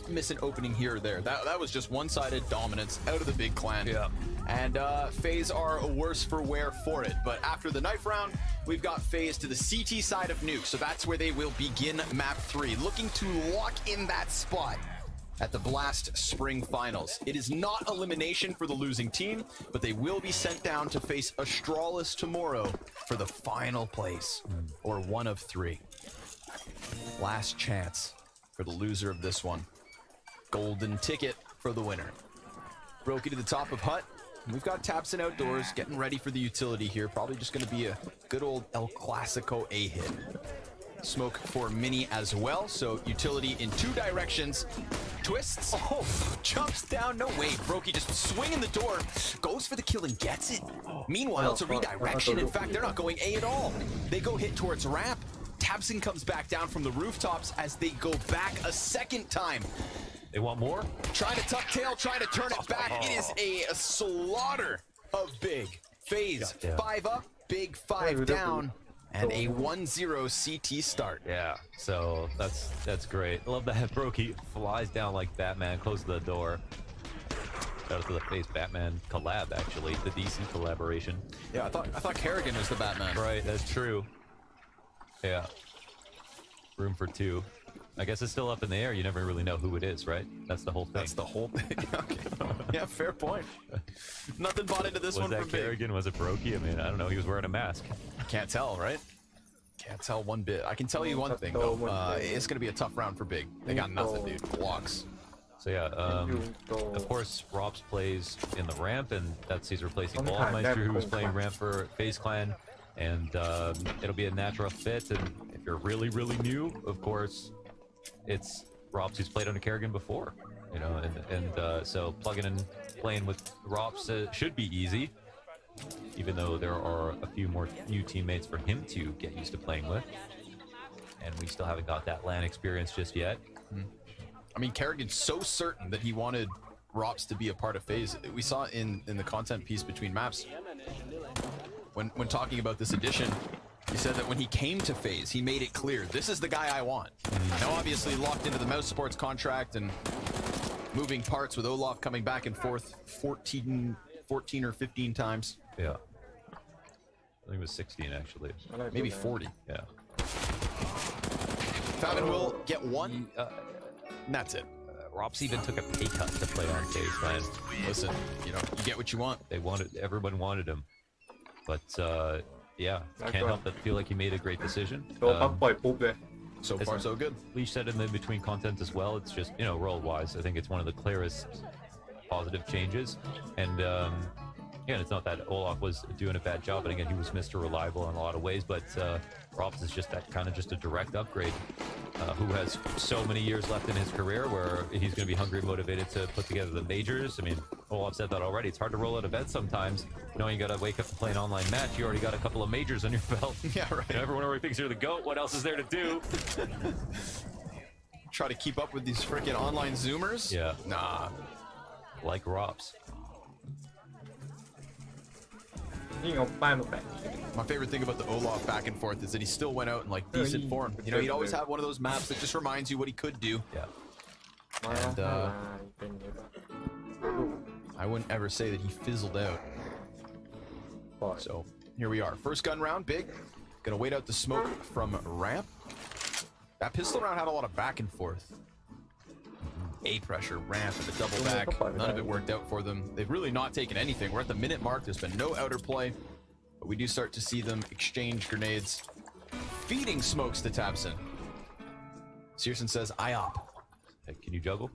miss an opening here or there. That was just one-sided dominance out of the big clan. Yeah. And FaZe are a worse for wear for it. But after the knife round, we've got FaZe to the CT side of Nuke, so that's where they will begin map 3, looking to lock in that spot at the Blast Spring Finals. It is not elimination for the losing team, but they will be sent down to face Astralis tomorrow for the final place, or one of 3. Last chance for the loser of this one. Golden ticket for the winner. Brokey to the top of Hut. We've got Tapson outdoors, getting ready for the utility here. Probably just going to be a good old El Clasico A-hit. Smoke for Mini as well, so utility in 2 directions. Twists, jumps down, no way. Brokey just swinging the door, goes for the kill and gets it. Meanwhile, it's a redirection. In fact, they're not going A at all. They go hit towards ramp. Tabson comes back down from the rooftops as they go back a second time. They want more? Trying to tuck tail, trying to turn it back. It is a slaughter of Big. FaZe 5 up, Big 5 down. And a 1-0 CT start. Yeah, so that's great. I love that Brokey flies down like Batman, close the door. Shout out to the FaZe Batman collab, actually, the DC collaboration. Yeah, I thought Kerrigan was the Batman. Right, that's true. Yeah. Room for 2. I guess it's still up in the air. You never really know who it is, right? That's the whole thing. That's the whole thing. Okay. Yeah, fair point. Nothing bought into this Was one that from Big. Kerrigan? Was it Brokey? I mean, I don't know. He was wearing a mask. Can't tell, right? Can't tell one bit. I can tell you one thing, though. It's going to be a tough round for Big. They got nothing, dude. Blocks. So yeah, of course, Robs plays in the ramp, and that's he's replacing Ballmeister, who was playing ramp for FaZe Clan, and it'll be a natural fit. And if you're really, really new, of course, it's Robs who's played under Kerrigan before, you know, and so plugging and playing with Robs should be easy, even though there are a few more new teammates for him to get used to playing with, and we still haven't got that LAN experience just yet. I mean, Kerrigan's so certain that he wanted Rops to be a part of FaZe. We saw in the content piece between maps, when talking about this edition, he said that when he came to FaZe, he made it clear, this is the guy I want. Now, obviously, locked into the Mouse Sports contract and moving parts with Olaf coming back and forth 14 or 15 times. Yeah. I think it was 16, actually. Maybe 40. Yeah. Favin will get one. And that's it. Robs even took a pay cut to play on FaZe Clan. Listen, you know, you get what you want. Everyone wanted him. But yeah, can't help but feel like he made a great decision. So far, so good. Leash said in the between content as well. It's just, you know, role-wise, I think it's one of the clearest positive changes. And again, it's not that Olaf was doing a bad job, but again, he was Mr. Reliable in a lot of ways. But Robs is just that kind of just a direct upgrade. Who has so many years left in his career where he's going to be hungry and motivated to put together the majors. I mean, Olaf said that already. It's hard to roll out of bed sometimes, knowing you got to wake up and play an online match. You already got a couple of majors on your belt. Yeah, right. And everyone already thinks you're the GOAT. What else is there to do? Try to keep up with these freaking online Zoomers? Yeah. Nah. Like Robs. My favorite thing about the Olaf back and forth is that he still went out in like decent form. You know, he'd always have one of those maps that just reminds you what he could do. Yeah. And I wouldn't ever say that he fizzled out. So here we are. First gun round, Big. Gonna wait out the smoke from ramp. That pistol round had a lot of back and forth. A pressure, ramp, and the double back. None of it worked out for them. They've really not taken anything. We're at the minute mark. There's been no outer play. But we do start to see them exchange grenades. Feeding smokes to Tabson. Searson says, IOP. Hey, can you juggle?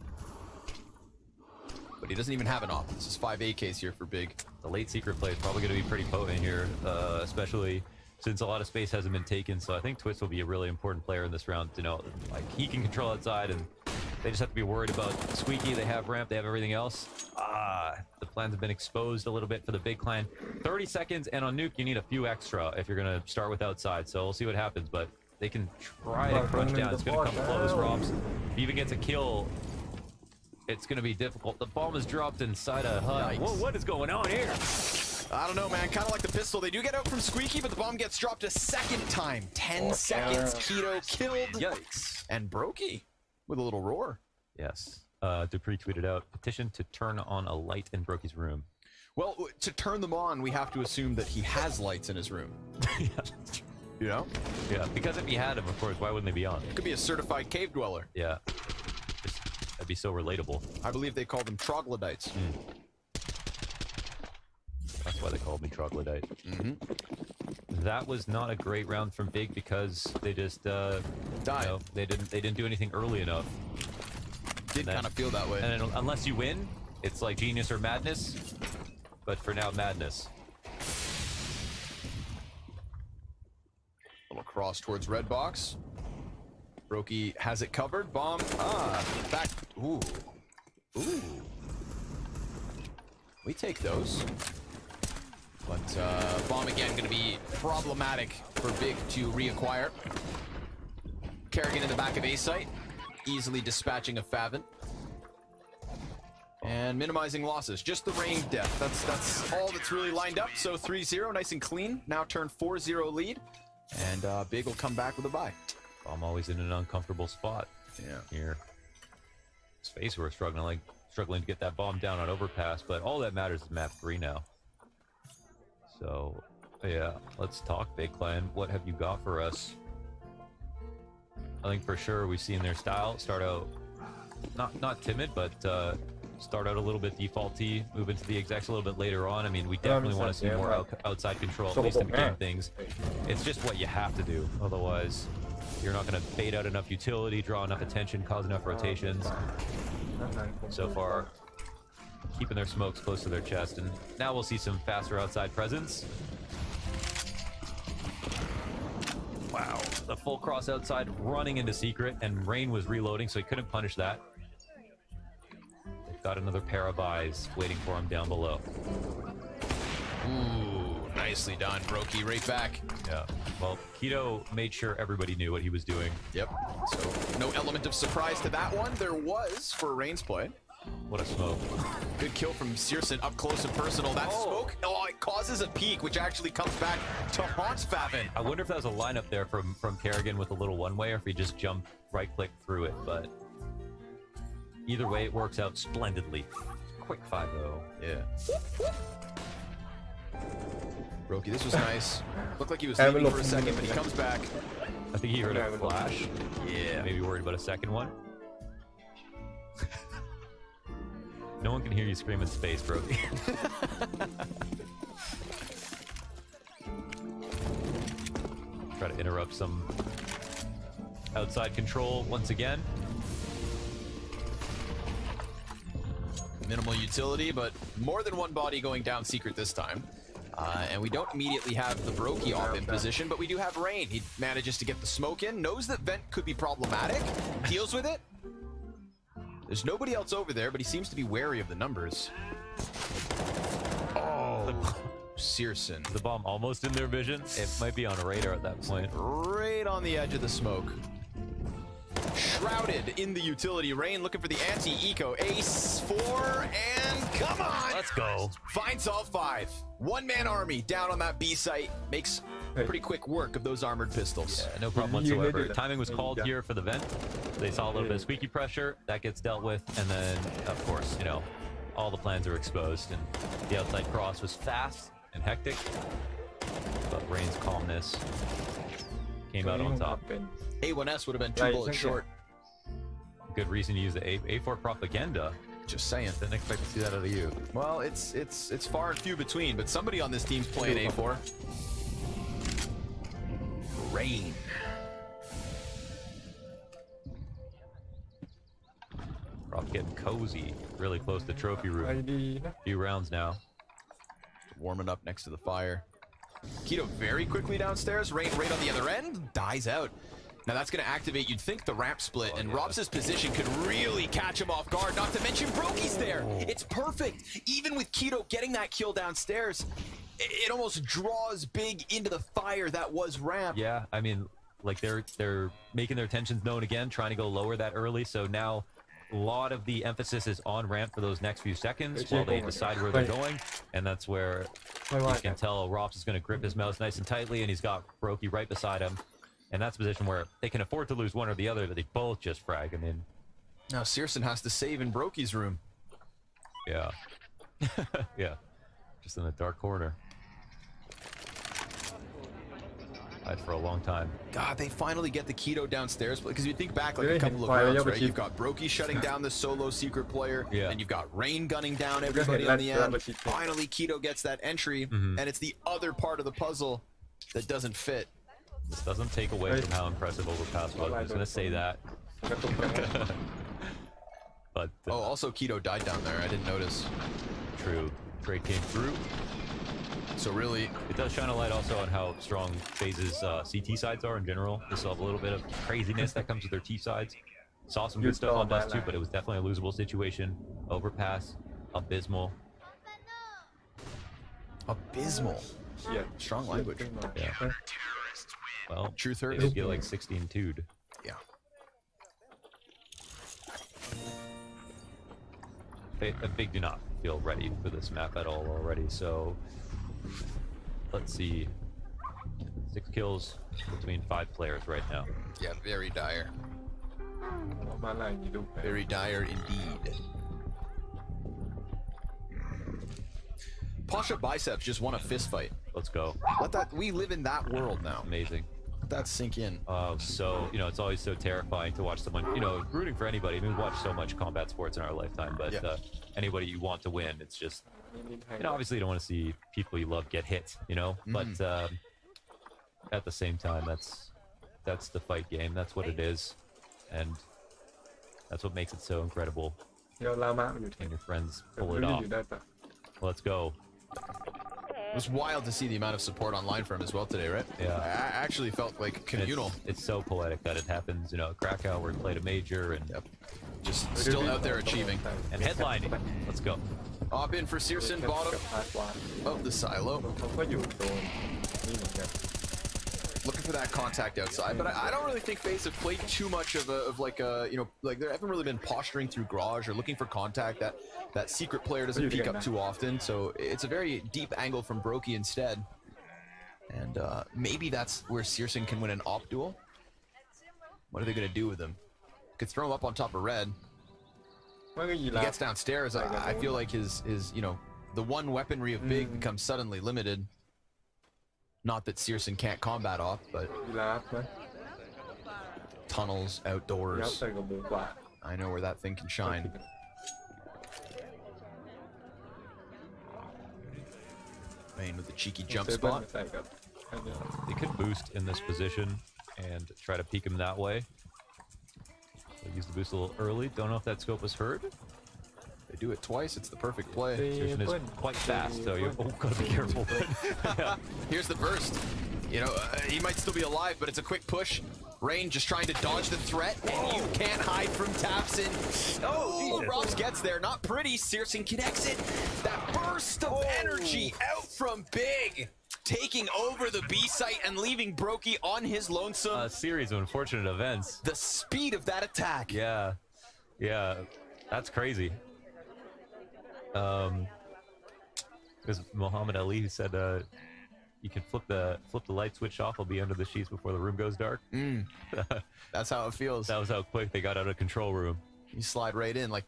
But he doesn't even have an op. This is 5 AKs here for Big. The late secret play is probably going to be pretty potent here, especially since a lot of space hasn't been taken. So I think Twist will be a really important player in this round. You know, like he can control outside, and they just have to be worried about Squeaky. They have ramp, they have everything else. The plans have been exposed a little bit for the Big clan. 30 seconds, and on Nuke, you need a few extra if you're going to start with outside. So we'll see what happens, but they can try to crunch down. It's going to come close, Robs. If he even gets a kill, it's going to be difficult. The bomb is dropped inside a hut. Whoa, what is going on here? I don't know, man. Kind of like the pistol. They do get out from Squeaky, but the bomb gets dropped a second time. 10 seconds. Keto killed. Yikes. And Brokey with a little roar. Yes. Dupree tweeted out, petition to turn on a light in Brokey's room. Well, to turn them on, we have to assume that he has lights in his room. Yeah, that's true. You know? Yeah, because if he had them, of course, why wouldn't they be on? Could be a certified cave dweller. Yeah. That'd be so relatable. I believe they call them troglodytes. That's why they called me troglodyte. That was not a great round from Big because they just died. You know, they didn't do anything early enough. Did kind of feel that way. And unless you win, it's like genius or madness. But for now, madness. Little cross towards red box. Brokey has it covered. Bomb. Back. Ooh. Ooh. We take those. But bomb again going to be problematic for Big to reacquire. Kerrigan in the back of A site. Easily dispatching a Favin. And minimizing losses. Just the range death. That's all that's really lined up. So 3-0, nice and clean. Now turn 4-0 lead. And Big will come back with a bye. I'm always in an uncomfortable spot. Yeah. Here. Space we're struggling to get that bomb down on overpass, but all that matters is map 3 now. So yeah, let's talk, Big Clan. What have you got for us? I think for sure we've seen their style start out not timid, but start out a little bit defaulty, move into the execs a little bit later on. I mean, we definitely want to see more outside control, at least to begin things. It's just what you have to do. Otherwise, you're not going to bait out enough utility, draw enough attention, cause enough rotations. So far, keeping their smokes close to their chest. And now we'll see some faster outside presence. Wow, the full cross outside running into secret, and Rain was reloading, so he couldn't punish that. They've got another pair of eyes waiting for him down below. Ooh, nicely done, Brokey, right back. Yeah, well, Keto made sure everybody knew what he was doing. Yep, so no element of surprise to that one. There was for Rain's play. What a smoke. Good kill from Searson up close and personal. That smoke, it causes a peak, which actually comes back to haunt Favin. I wonder if that was a lineup there from Kerrigan with a little one-way, or if he just jumped right-click through it, but either way, it works out splendidly. Quick 5-0. Yeah. Brokey, this was nice. Looked like he was leaving for a second, but he comes back. I think he heard a flash. Yeah. Maybe worried about a second one. No one can hear you scream in space, Brokey. Try to interrupt some outside control once again. Minimal utility, but more than one body going down secret this time. And we don't immediately have the Brokey off in position, but we do have Rain. He manages to get the smoke in, knows that Vent could be problematic, deals with it. There's nobody else over there, but he seems to be wary of the numbers. Oh, Searson. The bomb almost in their vision. It might be on a radar at that point. Right on the edge of the smoke. Shrouded in the utility. Rain looking for the anti-eco. Ace 4, and come on! Let's go. Finds all 5. One-man army down on that B site. Makes pretty quick work of those armored pistols. Yeah, no problem whatsoever. Timing was called here for the vent. They saw a little bit of squeaky pressure. That gets dealt with. And then, of course, you know, all the plans are exposed. And the outside cross was fast and hectic. But Rain's calmness came out on top. A1S would have been 2 bullets short. Good reason to use the A4 propaganda. Just saying. Didn't expect to see that out of you. Well, it's far and few between, but somebody on this team's playing A4. Rain. Prop getting cozy, really close to trophy room. Few rounds now. Warming up next to the fire. Keto very quickly downstairs. Rain right on the other end. Dies out. Now that's going to activate, you'd think, the ramp split, and Robs' position could really catch him off guard, not to mention Brokey's there. It's perfect. Even with Keto getting that kill downstairs, it almost draws Big into the fire that was ramp. Yeah, I mean, like they're making their intentions known again, trying to go lower that early, so now a lot of the emphasis is on ramp for those next few seconds while they decide where they're going, and that's where you can tell Robs is going to grip his mouse nice and tightly, and he's got Brokey right beside him. And that's a position where they can afford to lose one or the other, but they both just frag him in. Now Searson has to save in Brokey's room. Yeah. Yeah. Just in the dark corner. Hide for a long time. God, they finally get the Keto downstairs, because you think back like a couple of rounds, right? You've got Brokey shutting down the solo secret player, and you've got Rain gunning down everybody on the end. Finally, Keto gets that entry, and it's the other part of the puzzle that doesn't fit. This doesn't take away from how impressive Overpass was. I was going to say that. But also Keto died down there. I didn't notice. True. Trade came through. So really, it does shine a light also on how strong FaZe's CT sides are in general. They still have a little bit of craziness that comes with their T sides. Saw some good stuff on Dust too, but it was definitely a losable situation. Overpass, abysmal. Abysmal. Yeah, strong language. Yeah. Well, truth they hurts. did get like 16-2'd. Yeah. Big do not feel ready for this map at all already, so let's see. 6 kills between 5 players right now. Yeah, very dire. Very dire indeed. Pasha Biceps just won a fist fight. Let's go. Let that, we live in that world now. Amazing. Let that sink in. Oh, so, you know, it's always so terrifying to watch someone, you know, rooting for anybody. I mean, we watch so much combat sports in our lifetime, but anybody you want to win, it's just, you know, obviously you don't want to see people you love get hit, you know, but at the same time, that's the fight game. That's what it is. And that's what makes it so incredible. เดี๋ยวเรามาอยู่ที่ When your friends pull it อยู่ off. ได้ปะ Let's go. It was wild to see the amount of support online for him as well today, right? Yeah. I actually felt like communal. It's so poetic that it happens, you know, at Krakow where he played a major and just still out there achieving. And headlining. Let's go. Op in for Searson, bottom of the silo. เขาก็อยู่โซนนี่เหมือนกัน Looking for that contact outside, but I don't really think FaZe have played too much of like a, you know, like they haven't really been posturing through garage or looking for contact. That secret player doesn't peek up too often, so it's a very deep angle from Brokey instead. And maybe that's where Searson can win an op duel. What are they going to do with him? Could throw him up on top of red. He gets downstairs. I feel like his you know, the one weaponry of Big becomes suddenly limited. Not that Searson can't combat off, but tunnels, outdoors. I know where that thing can shine. Main with the cheeky jump spot. They could boost in this position and try to peek him that way. They use the boost a little early. Don't know if that scope was heard. They do it twice. It's the perfect play. Searson is quite fast, so you gotta be careful. Here's the burst. You know, he might still be alive, but it's a quick push. Rain just trying to dodge the threat, and you can't hide from Tapson. Oh, Robs gets there. Not pretty. Searson connects it. That burst of energy out from Big. Taking over the B site and leaving Brokey on his lonesome. A series of unfortunate events. The speed of that attack. Yeah. That's crazy. Because Muhammad Ali said you can flip the light switch off. I'll be under the sheets before the room goes dark. That's how it feels. That was how quick they got out of control room. You slide right in like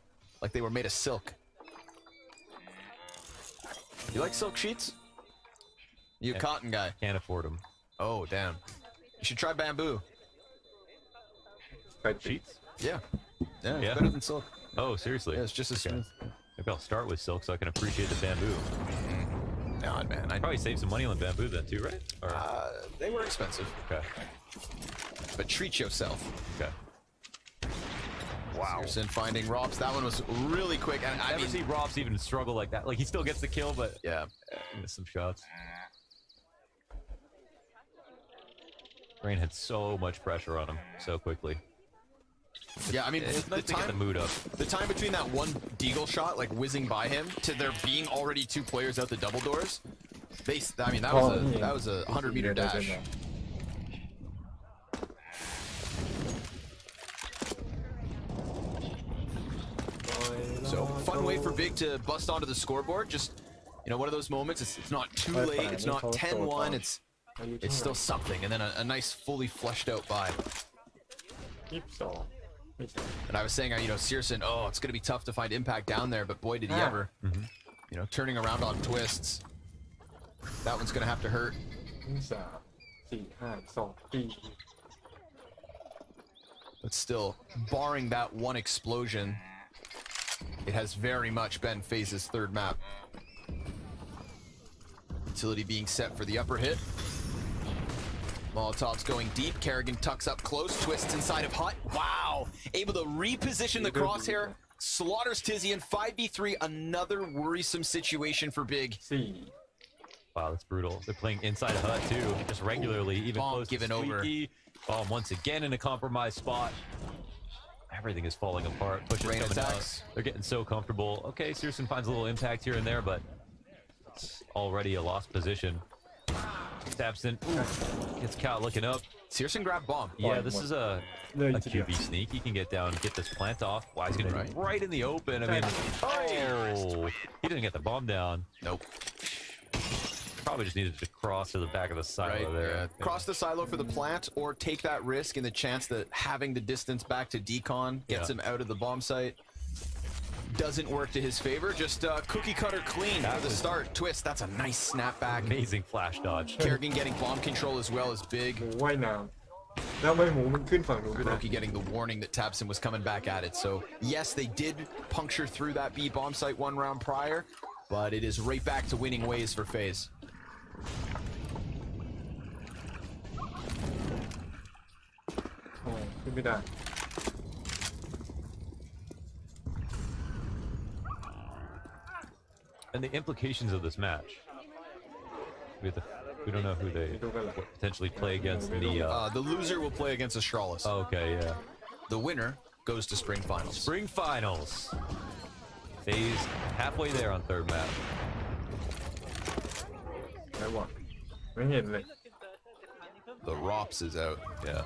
they were made of silk. You like silk sheets? You a cotton guy? Can't afford them. Oh damn! You should try bamboo. Sheets? Yeah. It's better than silk. Oh seriously? Yeah, it's just as smooth. Maybe I'll start with silk so I can appreciate the bamboo. God, man. I'd probably save some money on the bamboo then too, right? Or... they were expensive. Okay. But treat yourself. Okay. Wow. Searson finding Robs. That one was really quick. And I never see Robs even struggle like that. Like he still gets the kill, but missed some shots. Rain had so much pressure on him so quickly. Yeah, I mean, it's nice to get the mood up. The time between that one deagle shot, like whizzing by him, to there being already two players out the double doors. I mean, that was a 100-meter dash. So fun way for Big to bust onto the scoreboard. Just, you know, one of those moments. It's not too late. It's not 10-1. It's still something. And then a nice, fully fleshed out buy. And I was saying, you know, Searson, it's going to be tough to find impact down there, but boy, did he ever. You know, turning around on twists. That one's going to have to hurt. But still, barring that one explosion, it has very much been FaZe's third map. Utility being set for the upper hit. Molotov's going deep. Kerrigan tucks up close, twists inside of Hut. Wow! Able to reposition the crosshair, slaughters Tizian. 5v3, another worrisome situation for Big. Wow, that's brutal. They're playing inside of Hut too, just regularly, even close to Squeaky. Bomb once again in a compromised spot. Everything is falling apart. Push is coming out. They're getting so comfortable. Okay, Searson finds a little impact here and there, but it's already a lost position. Tapson gets Cal looking up. Searson grabbed bomb. Yeah, this is a QB sneak. He can get down and get this plant off. Wow, he's gonna be right in the open. I mean, he didn't get the bomb down. Nope. Probably just needed to cross to the back of the silo there. Cross the silo for the plant, or take that risk in the chance that having the distance back to decon gets him out of the bomb site. doesn't work to his favor. Just cookie cutter clean at the start. Twist, that's a nice snapback. Amazing flash dodge. Kerrigan getting bomb control as well as Big. ว่ายน้ำแล้วไม่หมูมันขึ้นฝั่งนู้นด้วยนะ Roki getting the warning that Tabson was coming back at it. So yes, they did puncture through that B bomb site 1 round prior, but it is right back to winning ways for FaZe. โอ้ขึ้นไม่ได้ And the implications of this match. We don't know who they potentially play against in the loser will play against Astralis. Oh, okay, yeah. The winner goes to Spring Finals. Spring Finals. FaZe halfway there on third map. ไหนวะไม่เห็นเลย The Rops is out. Yeah.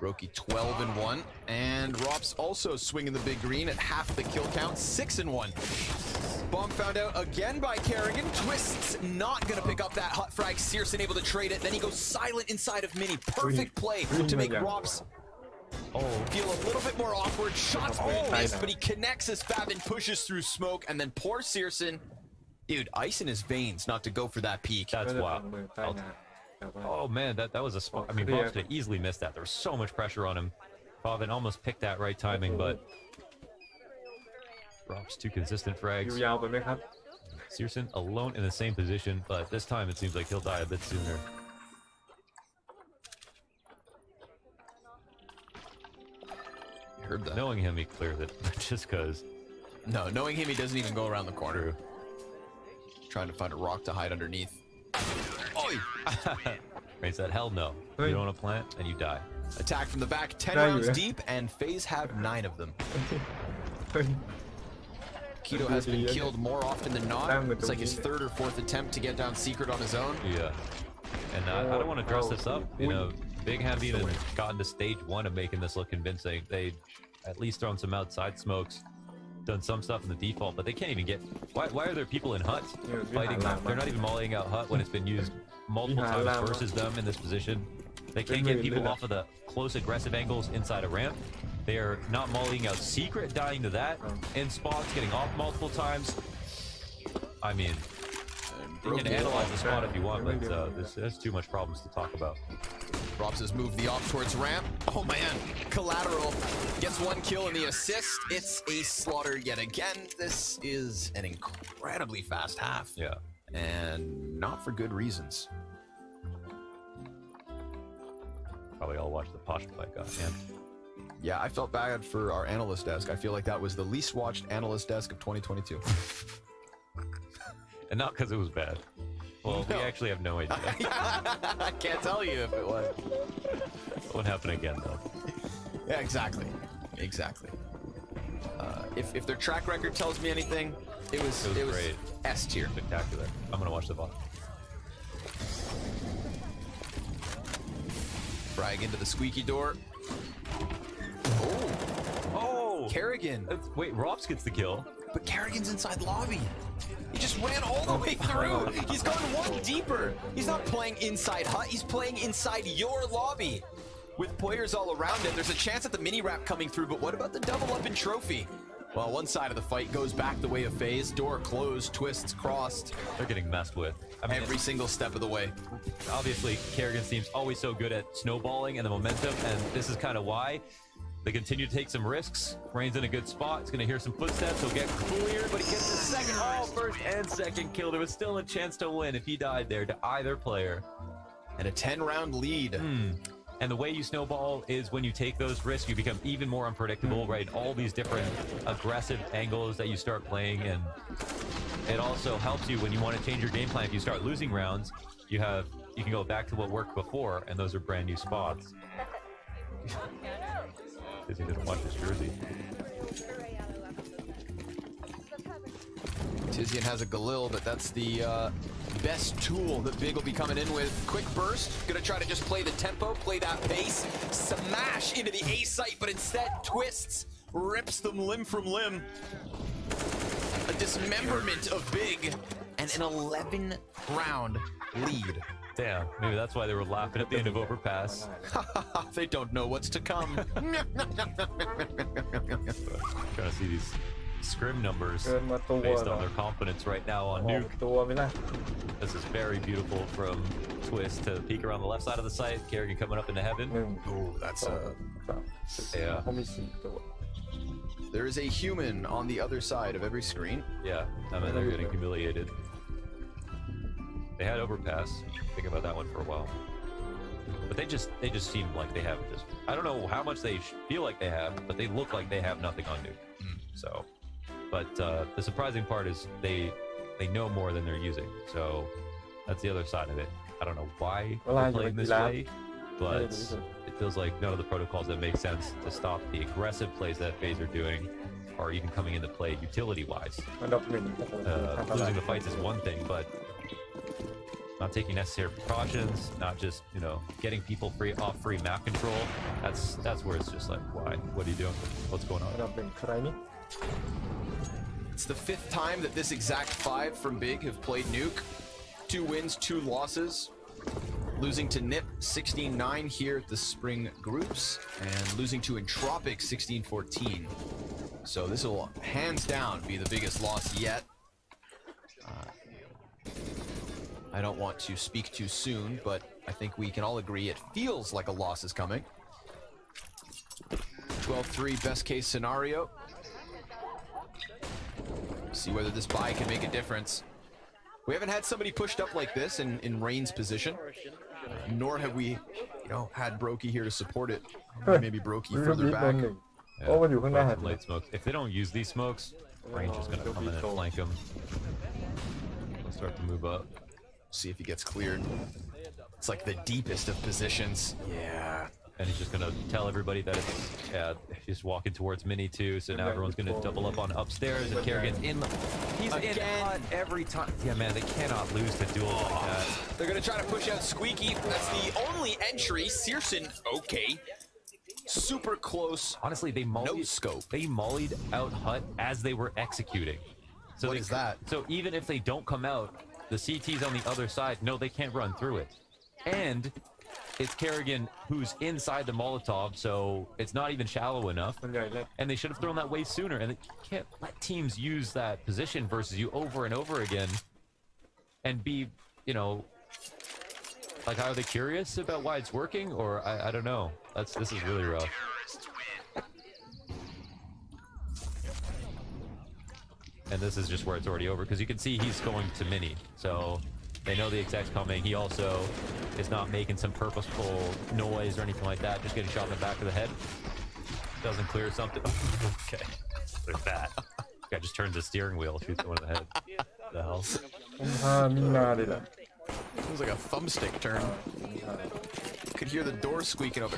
Roki 12-1, and Rops also swinging the big green at half the kill count, 6-1. Bomb found out again by Kerrigan. Twist's not gonna pick up that hot frag. Searson able to trade it. Then he goes silent inside of Mini. Perfect play to make Rops feel a little bit more awkward. Shots missed, but he connects as Fabin pushes through smoke, and then poor Searson. Dude, ice in his veins not to go for that peak. That's wild. Oh man, that was a spot. I mean, Bob's could have easily missed that. There was so much pressure on him. Bobin almost picked that right timing, but Rob's too consistent frags. ยาวไปไหมครับ Searson alone in the same position, but this time it seems like he'll die a bit sooner. You heard that. Knowing him, he clears it just because. No, knowing him, he doesn't even go around the corner. Trying to find a rock to hide underneath. Oi! Rain said, hell no. You don't want to plant, and you die. Attack from the back, 10 rounds deep, and FaZe have 9 of them. Keto has been killed more often than not. It's like his 3rd or 4th attempt to get down secret on his own. Yeah. And I don't want to dress this up. You know, Big haven't even gotten to stage 1 of making this look convincing. They at least thrown some outside smokes, done some stuff in the default, but they can't even get. Why are there people in Hut fighting? They're not even mollying out Hut when it's been used multiple times versus them in this position. They can't get people off of the close aggressive angles inside a ramp. They are not mollying out secret, dying to that in spots, getting off multiple times. I mean, you can analyze the spot if you want, but there's too much problems to talk about. Rops has moved the off towards ramp. Oh man, collateral gets 1 kill and the assist. It's a slaughter yet again. This is an incredibly fast half. Yeah. And not for good reasons. Probably all watched the Posh fight, man. Yeah, I felt bad for our analyst desk. I feel like that was the least watched analyst desk of 2022. And not because it was bad. Well, we actually have no idea. I can't tell you if it was. It won't happen again, though. Yeah, exactly. Exactly. If their track record tells me anything, it was great. S tier. Spectacular. I'm gonna watch the ball. Frag into the squeaky door. Oh! Kerrigan. Wait, Rops gets the kill. But Kerrigan's inside lobby. He just ran all the way through. He's gone 1 deeper. He's not playing inside Hut. He's playing inside your lobby. With players all around it, there's a chance at the mini wrap coming through, but what about the double up in trophy? Well, one side of the fight goes back the way of FaZe. Door closed, twists crossed. They're getting messed with. I mean, every single step of the way. Obviously, Kerrigan seems always so good at snowballing and the momentum, and this is kind of why. They continue to take some risks. Rain's in a good spot. He's going to hear some footsteps. He'll get cleared, but he gets the second. First and second kill. There was still a chance to win if he died there to either player. And a 10-round lead. And the way you snowball is when you take those risks, you become even more unpredictable, right? All these different aggressive angles that you start playing, and it also helps you when you want to change your game plan. If you start losing rounds, you can go back to what worked before, and those are brand new spots. Because he didn't watch his jersey. Tizian has a Galil, but that's the best tool that Big will be coming in with. Quick burst, gonna try to just play the tempo, play that pace, smash into the A site, but instead twists, rips them limb from limb. A dismemberment of Big, and an 11-round lead. Damn, maybe that's why they were laughing at the end of Overpass. They don't know what's to come. Trying to see these scrim numbers เกินมาตัว based เหรอ on their confidence right now on ออก Nuke. ตัวไหมล่ะ This is very beautiful from Twist to peek around the left side of the site. Kerrigan coming up into heaven. หนึ่ง Oh, that's สอง a. สามสี่ Yeah. เขามี4ตัว There is a human on the other side of every screen. Yeah, I mean they're getting humiliated. They had Overpass. Think about that one for a while. But they just seem like they have just. I don't know how much they feel like they have, but they look like they have nothing on Nuke. So, but the surprising part is they know more than they're using. So that's the other side of it. I don't know why they're playing this way, but it feels like none of the protocols that make sense to stop the aggressive plays that FaZe are doing are even coming into play utility-wise. อันดับหนึ่ง Losing the fights is one thing, but not taking necessary precautions, not just getting people off free map control. That's where it's just like, why? What are you doing? What's going อันดั on? บหนึ่งใครนี่ It's the 5th time that this exact 5 from Big have played Nuke. 2 wins, 2 losses. Losing to Nip 16-9 here at the Spring Groups, and losing to Entropic 16-14. So this will hands down be the biggest loss yet. I don't want to speak too soon, but I think we can all agree it feels like a loss is coming. 12-3 best case scenario. See whether this buy can make a difference. We haven't had somebody pushed up like this in Rain's position, nor have we, had Brokey here to support it. Maybe Brokey further back. เพราะมันอยู่ข้างหน้า Some late smokes. If they don't use these smokes, Rain's just gonna come in and flank him. They'll start to move up. See if he gets cleared. It's like the deepest of positions. Yeah. And he's just gonna tell everybody that it's he's walking towards Mini too, so now everyone's gonna double up on upstairs and Kerrigan's in he's in hot every time. Yeah man, they cannot lose to duels like that. They're gonna try to push out Squeaky. That's the only entry. Searson, okay. Super close. Honestly, they mollied out Hut as they were executing. So what is that? So even if they don't come out, the CT's on the other side. No, they can't run through it. And it's Kerrigan who's inside the Molotov, so it's not even shallow enough. And they should have thrown that way sooner. And they can't let teams use that position versus you over and over again and be, like, are they curious about why it's working? Or I don't know. This is really rough. And this is just where it's already over because you can see he's going to Mini. So they know the exec's coming. He also is not making some purposeful noise or anything like that. Just getting shot in the back of the head. Doesn't clear something. Okay. There's that. Guy just turns the steering wheel, shoots someone in the head. What the hell? มีนาเลยล่ะ It was like a thumbstick turn. Could hear the door squeaking over.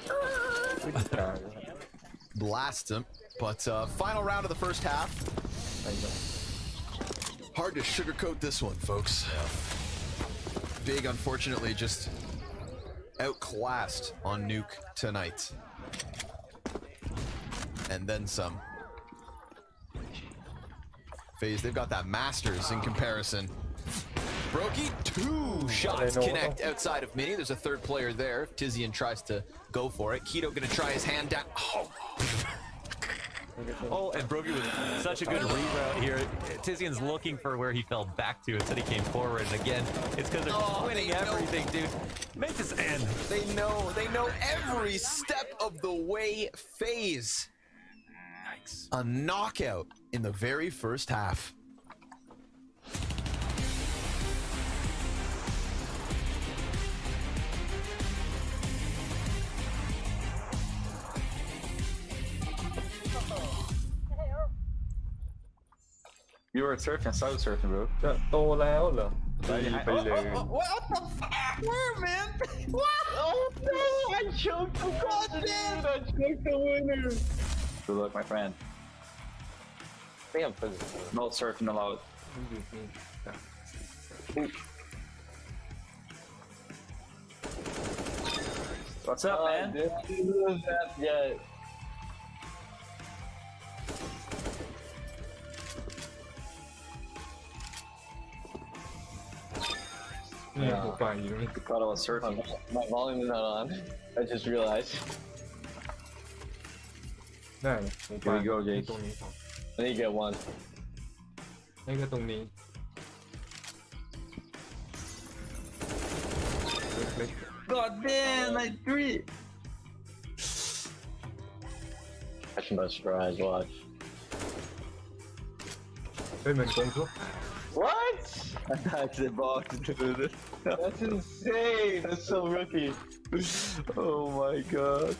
Blasts him. But final round of the first half. Hard to sugarcoat this one, folks. Big, unfortunately, just outclassed on Nuke tonight. And then some. FaZe, they've got that Masters in comparison. Brokey, 2 shots connect outside of Mini. There's a 3rd player there. Tizian tries to go for it. Keto gonna try his hand down. Oh, and Brokey with such a good reroute here. Tizian's looking for where he fell back to. Instead he came forward, and again, it's because they're winning everything, dude. Make this end. They know every step of the way. FaZe. Yikes. A knockout in the very first half. You were surfing, I was surfing, bro. จะโตแล้วเหรอดีไปเลย What the fuck? Where, man? What? Oh no! I choked the goddamn! I choked the winner. Good luck, my friend. No surfing allowed. What's up, man? Yeah. นี่หูฟังอยู่นี่ Thought I was surfing. My volume is not on. I just realized. ได้เลยหูฟัง Here we go, นี่ Jake. ตรงนี้ครับ I need to get one. นี่ก็ตรงนี้เล็ก God damn, like 3. Catch him by surprise, watch. ๆเป็นเหมือนกันครับ What? I packed the box, dude. That's insane. That's so rookie. Oh my god.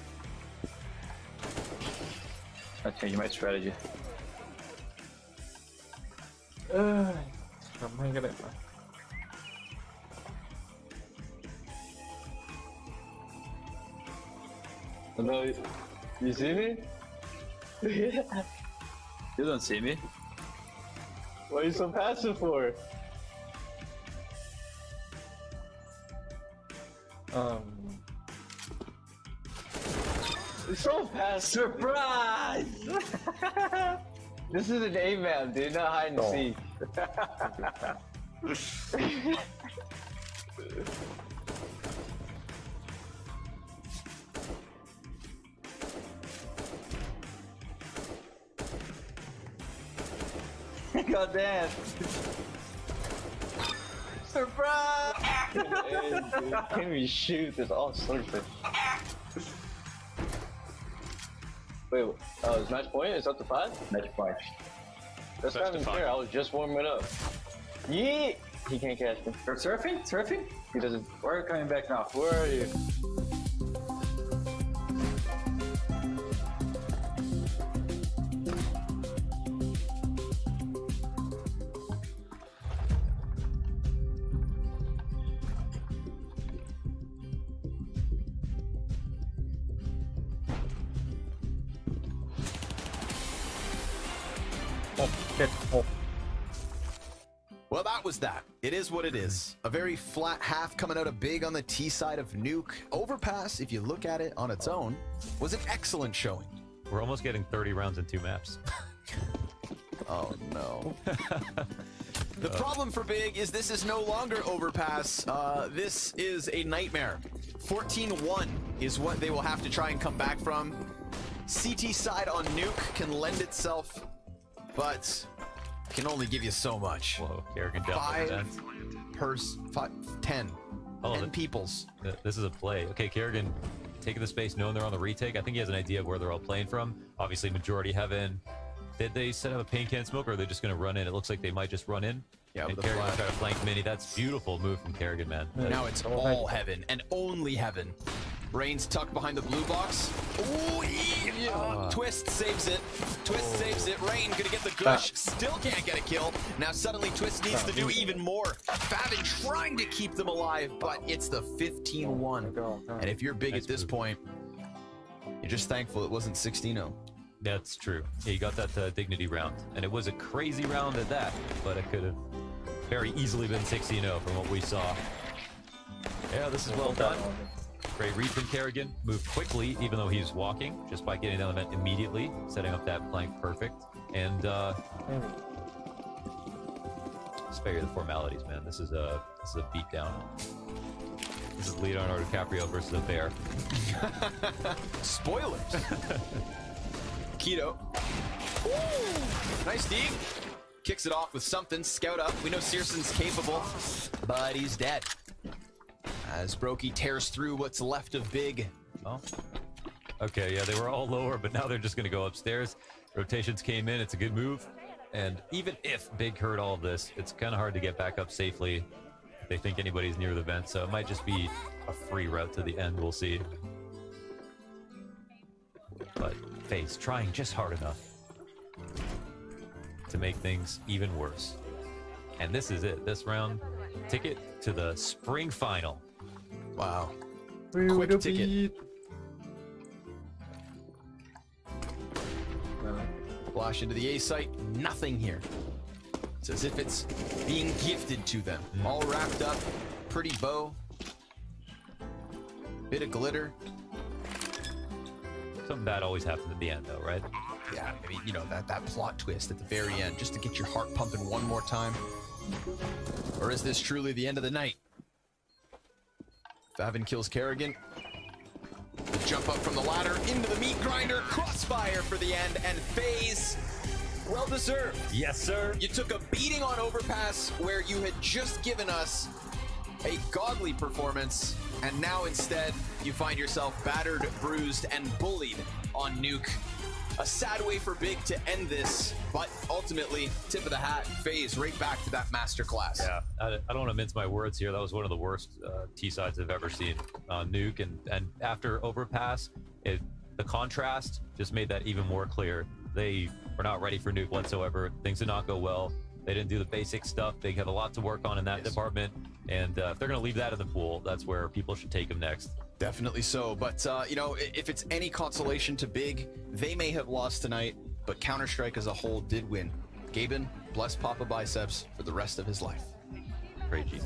I'm changing my strategy. ทำให้ก็ได้ปะ No, you see me? You don't see me. What are you so passive for? You're so passive. Surprise! This is an A-man, dude, not hide and seek. God damn. Surprise! Can we shoot? There's all sorts of. Wait, is match point? Is up to 5? Match point. That's not even fair. I was just warming up. Yeet! He can't catch me. You're surfing? Surfing? He doesn't. Where are you coming back now? Where are you? Well, that was that. It is what it is. A very flat half coming out of big on the T side of Nuke. Overpass, if you look at it on its own, was an excellent showing. We're almost getting 30 rounds in 2 maps. Oh no. The problem for Big is this is no longer Overpass. This is a nightmare. 14-1 is what they will have to try and come back from. CT side on Nuke can lend itself, but can only give you so much. Whoa, Kerrigan down 10. Oh, 10 peoples. This is a play. Okay, Kerrigan taking the space, knowing they're on the retake. I think he has an idea of where they're all playing from. Obviously, majority heaven. Did they set up a paint can smoke, or are they just going to run in? It looks like they might just run in. Yeah, and with the Kerrigan flash. try to flank Mini. That's beautiful move from Kerrigan, man. Now it's all heaven and only heaven. Rain's tucked behind the blue box. Ooh, Twist saves it. Twist saves it. Rain gonna get the gush. Still can't get a kill. Now suddenly Twist needs to do even more. Favin trying to keep them alive, but it's the 15-1. And if you're big at this point, you're just thankful it wasn't 16-0. That's true. Yeah, you got that dignity round. And it was a crazy round at that, but it could have very easily been 16-0 from what we saw. Yeah, this is well done. Great read from Kerrigan. Moved quickly, even though he's walking, just by getting down the vent immediately, setting up that flank perfect. And spare the formalities, man. This is a beatdown. This is Leonardo DiCaprio versus a bear. Spoilers. Keto. Ooh, nice dig. Kicks it off with something. Scout up. We know Searson's capable, but he's dead. As Brokey tears through what's left of Big. Oh. Okay, yeah, they were all lower, but now they're just going to go upstairs. Rotations came in. It's a good move. And even if Big heard all of this, it's kind of hard to get back up safely if they think anybody's near the vent. So it might just be a free route to the end. We'll see. But FaZe trying just hard enough to make things even worse. And this is it. This round, ticket to the spring final. Wow. Quick ticket. Flash into the A site. Nothing here. It's as if it's being gifted to them. All wrapped up. Pretty bow. Bit of glitter. Something bad always happens at the end, though, right? Yeah, I mean, you know, that plot twist at the very end, just to get your heart pumping one more time. Or is this truly the end of the night? Favin kills Kerrigan. The jump up from the ladder into the meat grinder. Crossfire for the end, and FaZe, well deserved. Yes, sir. You took a beating on Overpass where you had just given us a godly performance, and now instead you find yourself battered, bruised, and bullied on Nuke. A sad way for Big to end this, but ultimately, tip of the hat, FaZe right back to that masterclass. Yeah, I don't want to mince my words here. That was one of the worst T-sides I've ever seen on Nuke, and after Overpass, the contrast just made that even more clear. They were not ready for Nuke whatsoever. Things did not go well. They didn't do the basic stuff. They have a lot to work on in that department, and if they're going to leave that in the pool, that's where people should take them next. Definitely so, but you know, if it's any consolation to Big, they may have lost tonight, but Counter-Strike as a whole did win. Gaben, bless Papa Biceps for the rest of his life. Great G.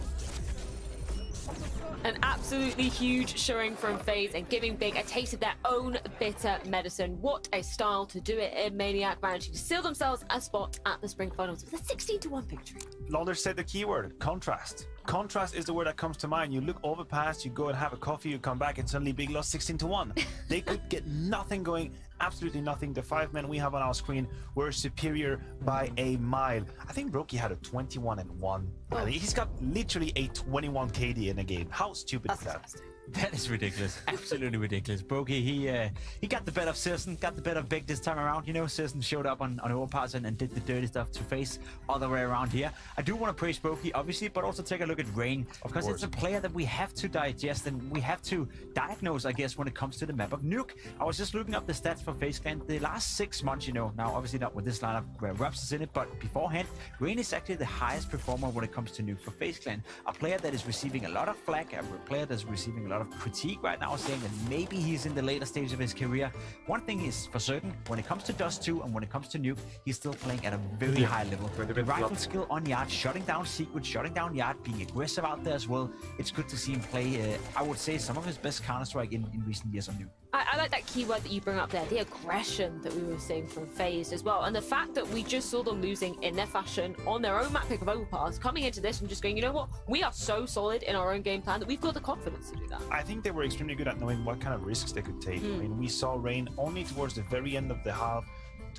An absolutely huge showing from FaZe and giving Big a taste of their own bitter medicine. What a style to do it in Maniac, managing to seal themselves a spot at the Spring Finals with a 16-1 victory. Lauder said the keyword, contrast. Contrast is the word that comes to mind. You look overpass, you go and have a coffee, you come back, and suddenly Big lost 16-1. They could get nothing going, absolutely nothing. The 5 men we have on our screen were superior by a mile. I think Brokey had a 21-1. Oh. He's got literally a 21 KD in a game. How stupid is that? That is ridiculous. Absolutely ridiculous. Brokey, he got the better of Sirsen, got the better of Big this time around. You know, Sirsen showed up on Overpass and did the dirty stuff to FaZe other way around here. I do want to praise Brokey, obviously, but also take a look at Rain, because it's a player that we have to digest and we have to diagnose, I guess, when it comes to the map of Nuke. I was just looking up the stats for FaZe Clan the last 6 months, you know, now obviously not with this lineup where Rups is in it, but beforehand, Rain is actually the highest performer when it comes to Nuke for FaZe Clan. A player that is receiving a lot of flack, a player that's receiving a lot of critique right now, saying that maybe he's in the later stage of his career. One thing is for certain, when it comes to Dust 2 and when it comes to Nuke, he's still playing at a very high level. The rifle skill on Yard, shutting down Secret, shutting down Yard, being aggressive out there as well. It's good to see him play, I would say, some of his best Counter-Strike in recent years on Nuke. I like that keyword that you bring up there, the aggression that we were seeing from FaZe as well, and the fact that we just saw them losing in their fashion on their own map pick of Overpass, coming into this and just going, you know what, we are so solid in our own game plan that we've got the confidence to do that. I think they were extremely good at knowing what kind of risks they could take. I mean, we saw Rain only towards the very end of the half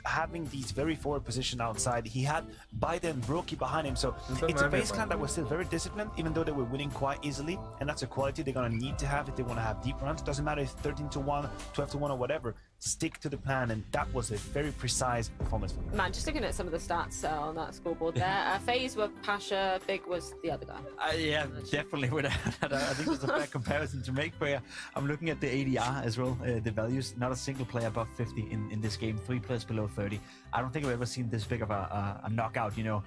having these very forward position outside. He had Biden and Brokey behind him, so it's a FaZe Clan that was still very disciplined, even though they were winning quite easily, and that's a quality they're going to need to have if they want to have deep runs. Doesn't matter if 13-1, 12-1 or whatever, stick to the plan, and that was a very precise performance from him. Man, just looking at some of the stats on that scoreboard there, FaZe were Pasha, Big was the other guy. Yeah, definitely. I think it's a fair comparison to make, where I'm looking at the ADR as well, the values. Not a single player above 50 in this game, 3 players below 30. I don't think I've ever seen this big of a knockout, you know,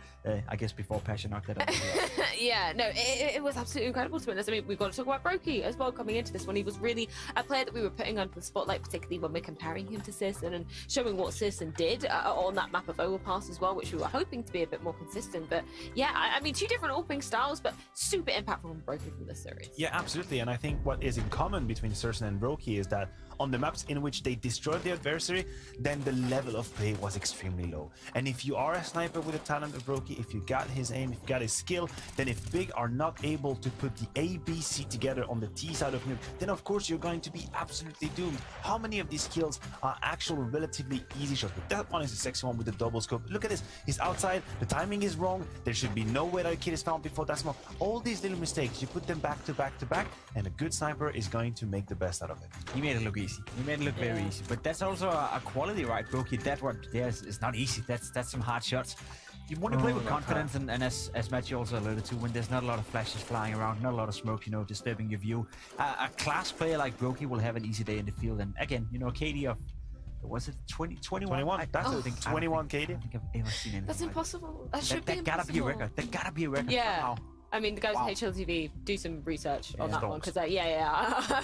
I guess before Pasha knocked that out. Yeah, no, it was absolutely incredible to witness. I mean, we've got to talk about Brokey as well coming into this one. He was really a player that we were putting under the spotlight, particularly when we're comparing him to Sirsen and showing what Sirsen did on that map of Overpass as well, which we were hoping to be a bit more consistent. But yeah, I mean, 2 different AWPing styles, but super impactful from Brokey from this series. Yeah, absolutely. And I think what is in common between Sirsen and Brokey is that on the maps in which they destroyed the adversary, then the level of play was extremely low. And if you are a sniper with the talent of Brokey, if you got his aim, if you got his skill, then if Big are not able to put the A, B, C together on the T side of Nuke, then of course you're going to be absolutely doomed. How many of these kills are actual relatively easy shots? But that one is a sexy one with the double scope. Look at this. He's outside. The timing is wrong. There should be no way that a kid is found before that smoke. All these little mistakes, you put them back to back to back, and a good sniper is going to make the best out of it. He made it look easy. He made it look very easy. But that's also a quality, right, Brokey? That one there is not easy. That's some hard shots. You want to play with confidence, and as Matthew also alluded to, when there's not a lot of flashes flying around, not a lot of smoke, you know, disturbing your view, a class player like Brokey will have an easy day in the field. And again, you know, a KD of, was it 21? 21. That's I think 21 KD. I don't think I've ever seen anything. That's impossible. That should be impossible. That gotta be a record. That gotta be a record. Yeah. Somehow. I mean, the guys at HLTV, do some research on that one, because I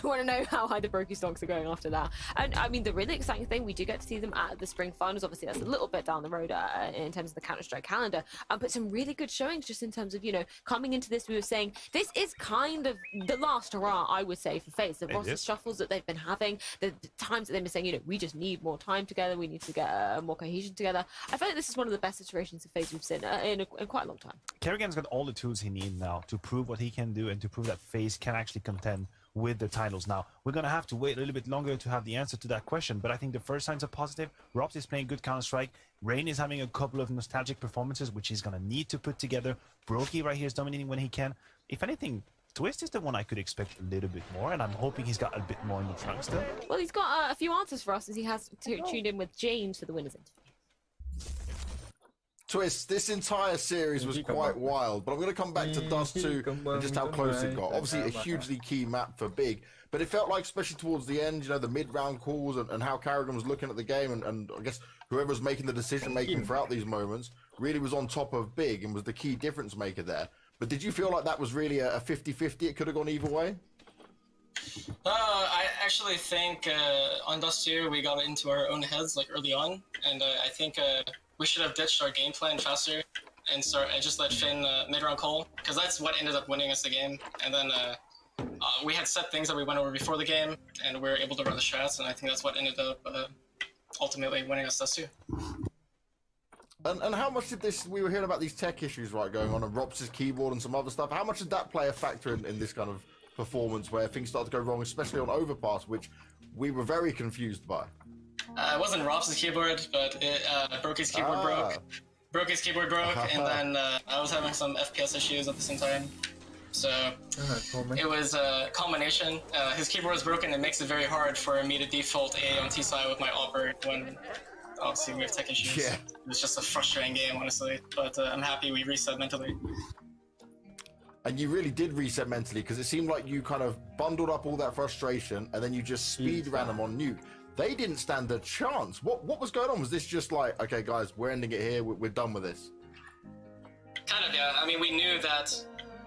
want to know how high the Brokey stonks are going after that. And I mean, the really exciting thing, we do get to see them at the Spring Finals. Obviously, that's a little bit down the road in terms of the Counter-Strike calendar, but some really good showings just in terms of, you know, coming into this, we were saying this is kind of the last hurrah, I would say, for FaZe. The roster shuffles that they've been having, the times that they've been saying, you know, we just need more time together, we need to get more cohesion together. I feel like this is one of the best iterations of FaZe we've seen in quite a long time. Kerrigan's got all the tools he needs now to prove what he can do and to prove that FaZe can actually contend with the titles. Now, we're going to have to wait a little bit longer to have the answer to that question, but I think the first signs are positive. Robs is playing good Counter-Strike. Rain is having a couple of nostalgic performances, which he's going to need to put together. Brokey right here is dominating when he can. If anything, Twist is the one I could expect a little bit more, and I'm hoping he's got a bit more in the trunk still. Well, he's got a few answers for us as he has tuned in with James for the winners interview. Twist, this entire series was quite wild, but I'm going to come back to Dust 2 and just how close it got. Obviously, a hugely key map for Big, but it felt like, especially towards the end, you know, the mid-round calls and how Carrigan was looking at the game, and I guess whoever was making the decision-making throughout these moments really was on top of Big and was the key difference maker there. But did you feel like that was really a 50-50? It could have gone either way? I actually think on Dust 2, we got into our own heads like early on, and I think we should have ditched our game plan faster and just let Finn mid-round call, because that's what ended up winning us the game. And then we had set things that we went over before the game, and we were able to run the strats, and I think that's what ended up ultimately winning us Dust 2. And how much did this, we were hearing about these tech issues, right, going on, and Robs' keyboard and some other stuff. How much did that play a factor in this kind of performance where things started to go wrong, especially on Overpass, which we were very confused by? It wasn't Robs' keyboard, but Brokey's keyboard broke. Brokey's keyboard broke, and then I was having some FPS issues at the same time. So it was a combination. His keyboard is broken. It makes it very hard for me to default A on T side with my Opper when obviously we have tech issues. Yeah. It was just a frustrating game, honestly. But I'm happy we reset mentally. And you really did reset mentally, because it seemed like you kind of bundled up all that frustration and then you just speed ran them on nuke. They didn't stand a chance. What was going on? Was this just like, okay, guys, we're ending it here. We're done with this? Kind of, yeah. I mean, we knew that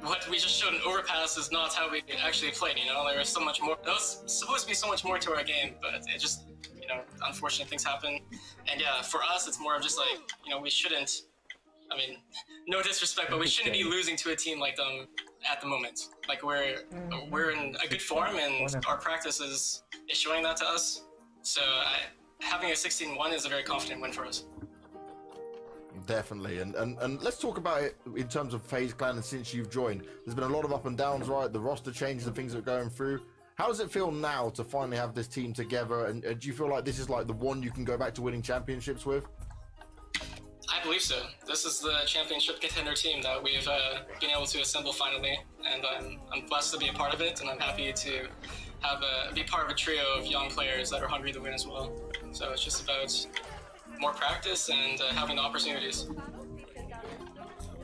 what we just showed in Overpass is not how we actually played, you know? There was so much more. There was supposed to be so much more to our game, but it just, you know, unfortunate things happen. And yeah, for us, it's more of just like, you know, we shouldn't, I mean, no disrespect, but we shouldn't be losing to a team like them at the moment. Like, we're in a good form, and our practice is showing that to us. So having a 16-1 is a very confident win for us. Definitely, and let's talk about it in terms of FaZe Clan. And since you've joined, there's been a lot of up and downs, right? The roster changes and things that are going through. How does it feel now to finally have this team together? And do you feel like this is like the one you can go back to winning championships with? I believe so. This is the championship contender team that we've been able to assemble finally, and I'm blessed to be a part of it, and I'm happy to be part of a trio of young players that are hungry to win as well. So it's just about more practice and having the opportunities.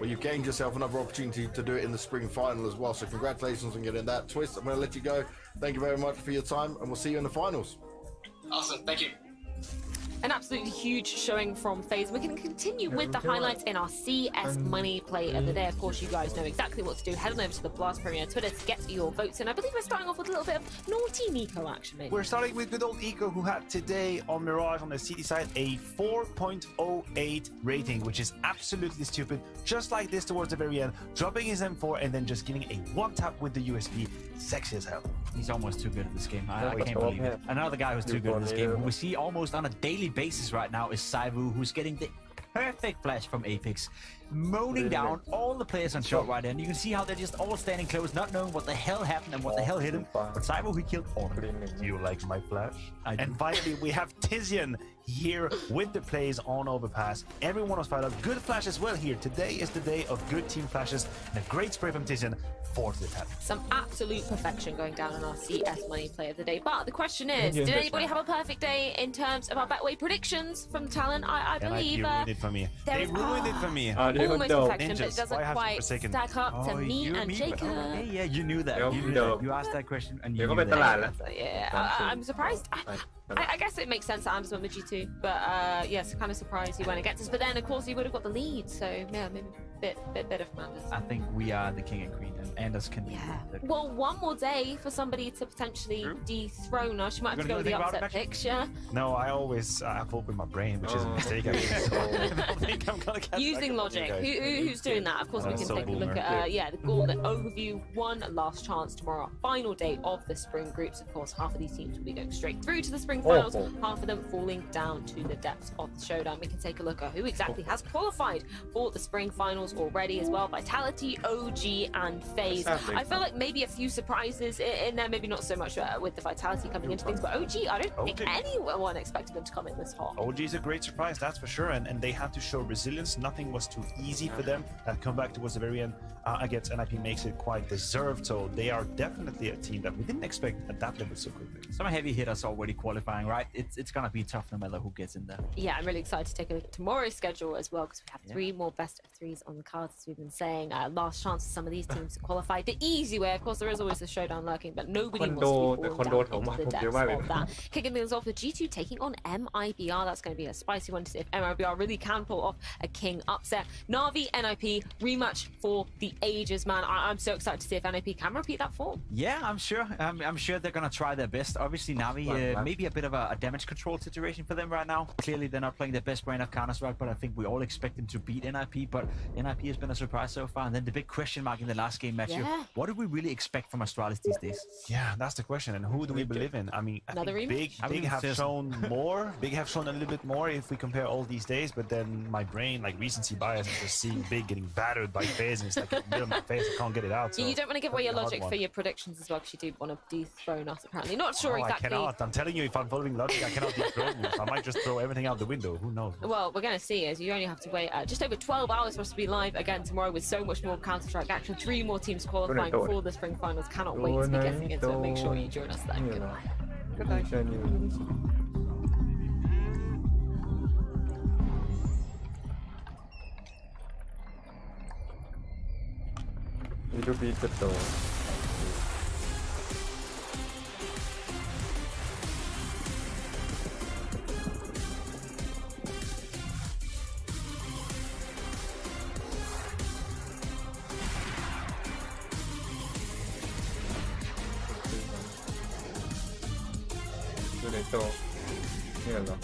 Well, you've gained yourself another opportunity to do it in the spring final as well, so congratulations on getting that. Twist, I'm going to let you go. Thank you very much for your time, and we'll see you in the finals. Awesome, thank you. An absolutely huge showing from FaZe. We can continue with the highlights in our CS Money Play of the Day. Of course, you guys know exactly what to do. Head on over to the Blast Premier Twitter to get your votes in. I believe we're starting off with a little bit of naughty Nico action, maybe. We're starting with good old Eco, who had today on Mirage on the CD side a 4.08 rating, which is absolutely stupid. Just like this towards the very end, dropping his M4 and then just getting a one-tap with the USB. Sexy as hell. He's almost too good at this game. I can't believe it. Another guy who's too good at this game, who we see almost on a daily basis right now, is Saivu, who's getting the perfect flash from Apex, moaning down all the players on shot right there. And you can see how they're just all standing close, not knowing what the hell happened and what the hell hit him. But Saivu, he killed all of them. Do you like my flash? And finally, we have Tizian here with the plays on Overpass. Everyone was fired up. Good flash as well here. Today is the day of good team flashes and a great spray from Tizian. Fourth attack. Some absolute perfection going down in our CS Money Play of the Day. But the question is, did anybody have a perfect day in terms of our Betway predictions from Talent? I believe they ruined it for me. They ruined it for me. Almost perfection, but it doesn't quite stack up to me and Jacob. Yeah, you knew that. You asked that question and you knew that. Yeah, I'm surprised. I guess it makes sense that Amber's went with G2, but yes, kind of surprised he went against us. But then, of course, he would have got the lead, so yeah, maybe a bit of Commanders. I think we are the king and queen, and Anders can be. Well, one more day for somebody to potentially dethrone us. You might have to go with the upset picture. No, I always have hope in my brain, which is a mistake. I don't think I'm gonna get using logic. Who's doing that? Of course, we can take a look at the overview. One last chance tomorrow, our final day of the spring groups. Of course, half of these teams will be going straight through to the spring finals, half of them falling down to the depths of the showdown. We can take a look at who exactly has qualified for the spring finals finals already as well. Vitality, OG, and FaZe. I feel like maybe a few surprises in there, maybe not so much with the Vitality coming into things, but OG, I don't think anyone expected them to come in this hot. OG is a great surprise, that's for sure, and they had to show resilience. Nothing was too easy for them. That comeback towards the very end against NIP makes it quite deserved, so they are definitely a team that we didn't expect at that level so quickly. Some heavy hitters already qualifying, right? It's gonna be tough no matter who gets in there. Yeah, I'm really excited to take a look at tomorrow's schedule as well, because we have 3 more best of 3s on the cards, as we've been saying. Last chance for some of these teams to qualify the easy way. Of course, there is always the showdown lurking, but nobody wants to be falling down into the depths of that. Kicking things off with G2 taking on MIBR. That's going to be a spicy one to see if MIBR really can pull off a king upset. Na'Vi, NIP, rematch for the ages, man. I'm so excited to see if NIP can repeat that form. Yeah, I'm sure. I'm sure they're gonna try their best. Obviously, Na'Vi maybe a bit of a damage control situation for them right now. Clearly, they're not playing their best brand of Counter-Strike, but I think we all expect them to beat NIP. But NIP has been a surprise so far. And then the big question mark in the last game, Matthew. Yeah. What do we really expect from Astralis these days? Yeah, that's the question. And who do we believe in? I mean, I Another think rematch? Big have shown more. Big have shown a little bit more if we compare all these days. But then my brain, like recency bias, is just seeing Big getting battered by FaZe, and it's like in the middle of my face. I can't get it out. So You don't want to give away your that'd be a logic hard for one. your predictions as well, because you do want to dethrone us, apparently. Not sure Oh, exactly. I cannot. I'm telling you, if I'm following logic, I cannot dethrone you. So I might just throw everything out the window. Who knows? Well, we're going to see, as you only have to wait just over 12 hours for us to be live again tomorrow with so much more Counter-Strike action. 3 more teams qualifying for the Spring Finals. Cannot wait to be getting into it. Make sure you join us then. Good night. Good night. It'll be the door. Esto, míralo.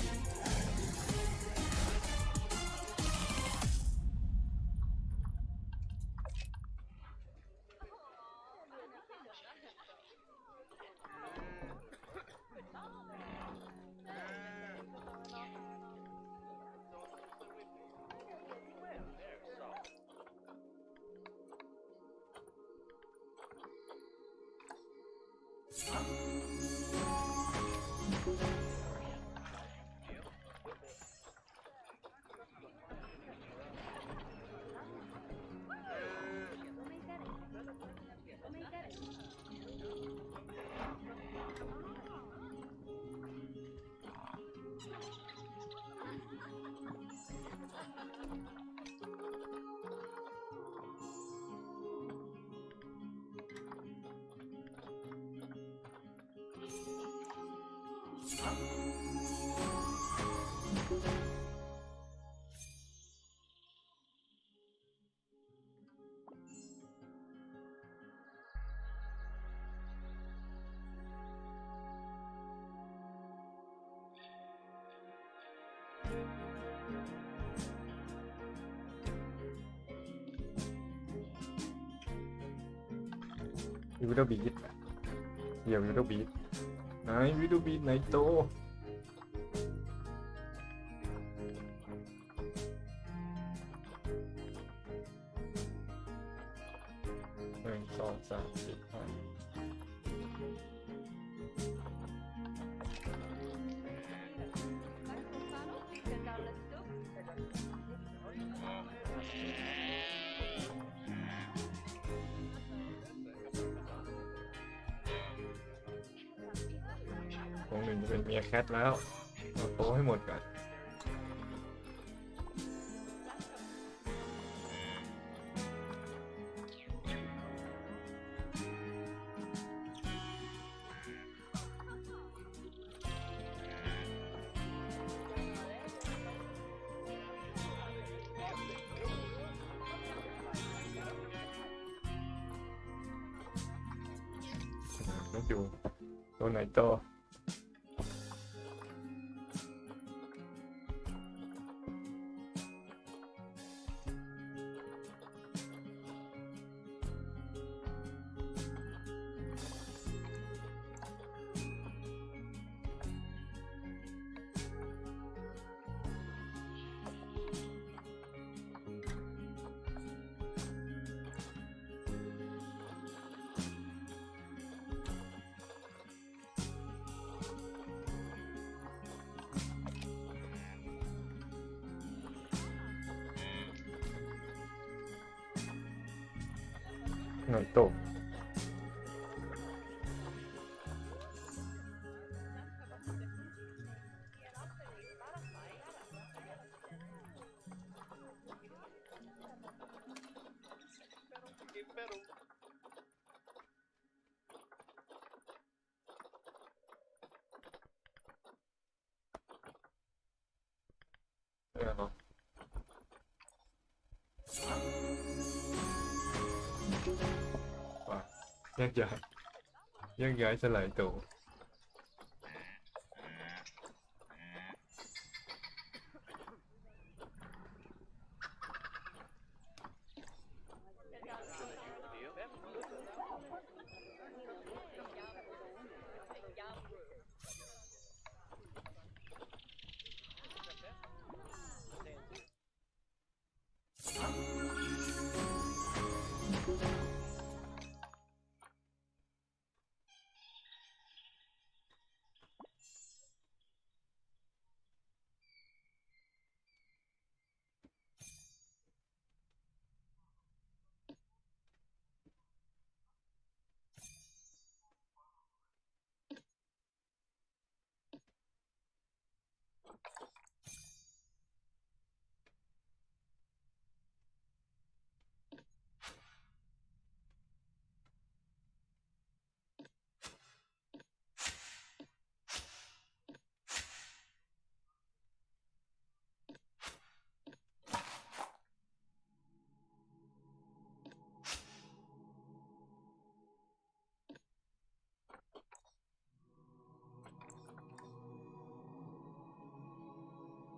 Video beat. Yeah, video beat. Nice video beat, Naito. Conหนึ่งจะเป็นเมียแคทแล้วเอาโตให้หมดก่อนต้องอยู่ตัวไหนต่อ เ หน่อยโตเนาะแยกย้ายสลายตัว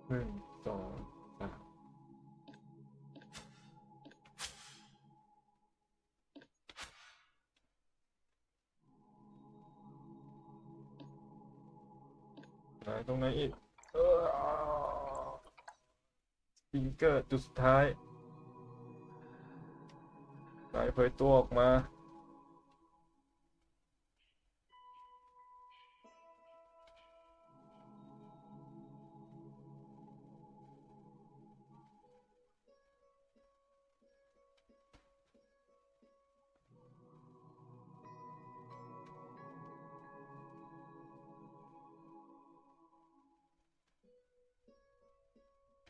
1 2 3ตรงไหนอีกสปิงเกอร์จุดสุดท้ายสายเผยตัวออกมา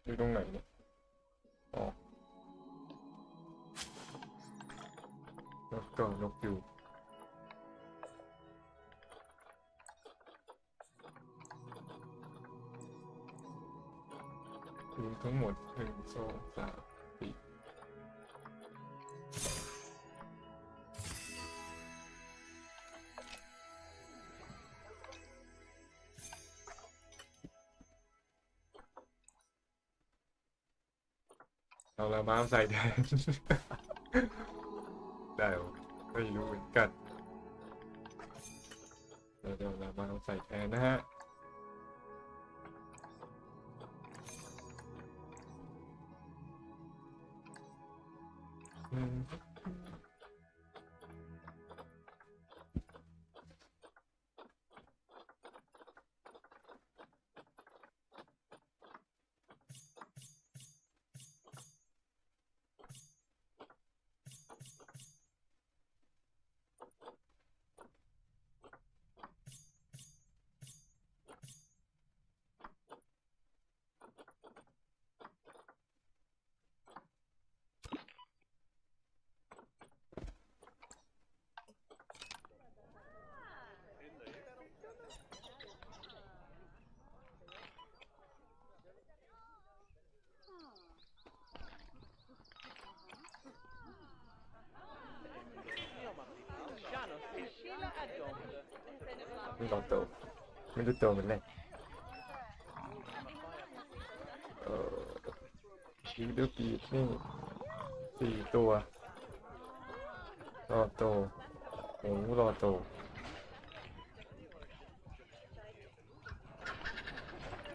อยู่ตรงไหนเนี่ยอ๋อแล้วก็นกอยู่ทั้งหมด1 2 3 4เอาละมาใส่แทน ได้หรอไม่รู้เหมือนกันเดี๋ยวเรามาใส่แทนนะฮะไม่ลองโตไม่รู้โตเหมือนไรชิวเดอร์ปีนี่4 ตัวรอโตหมูรอโต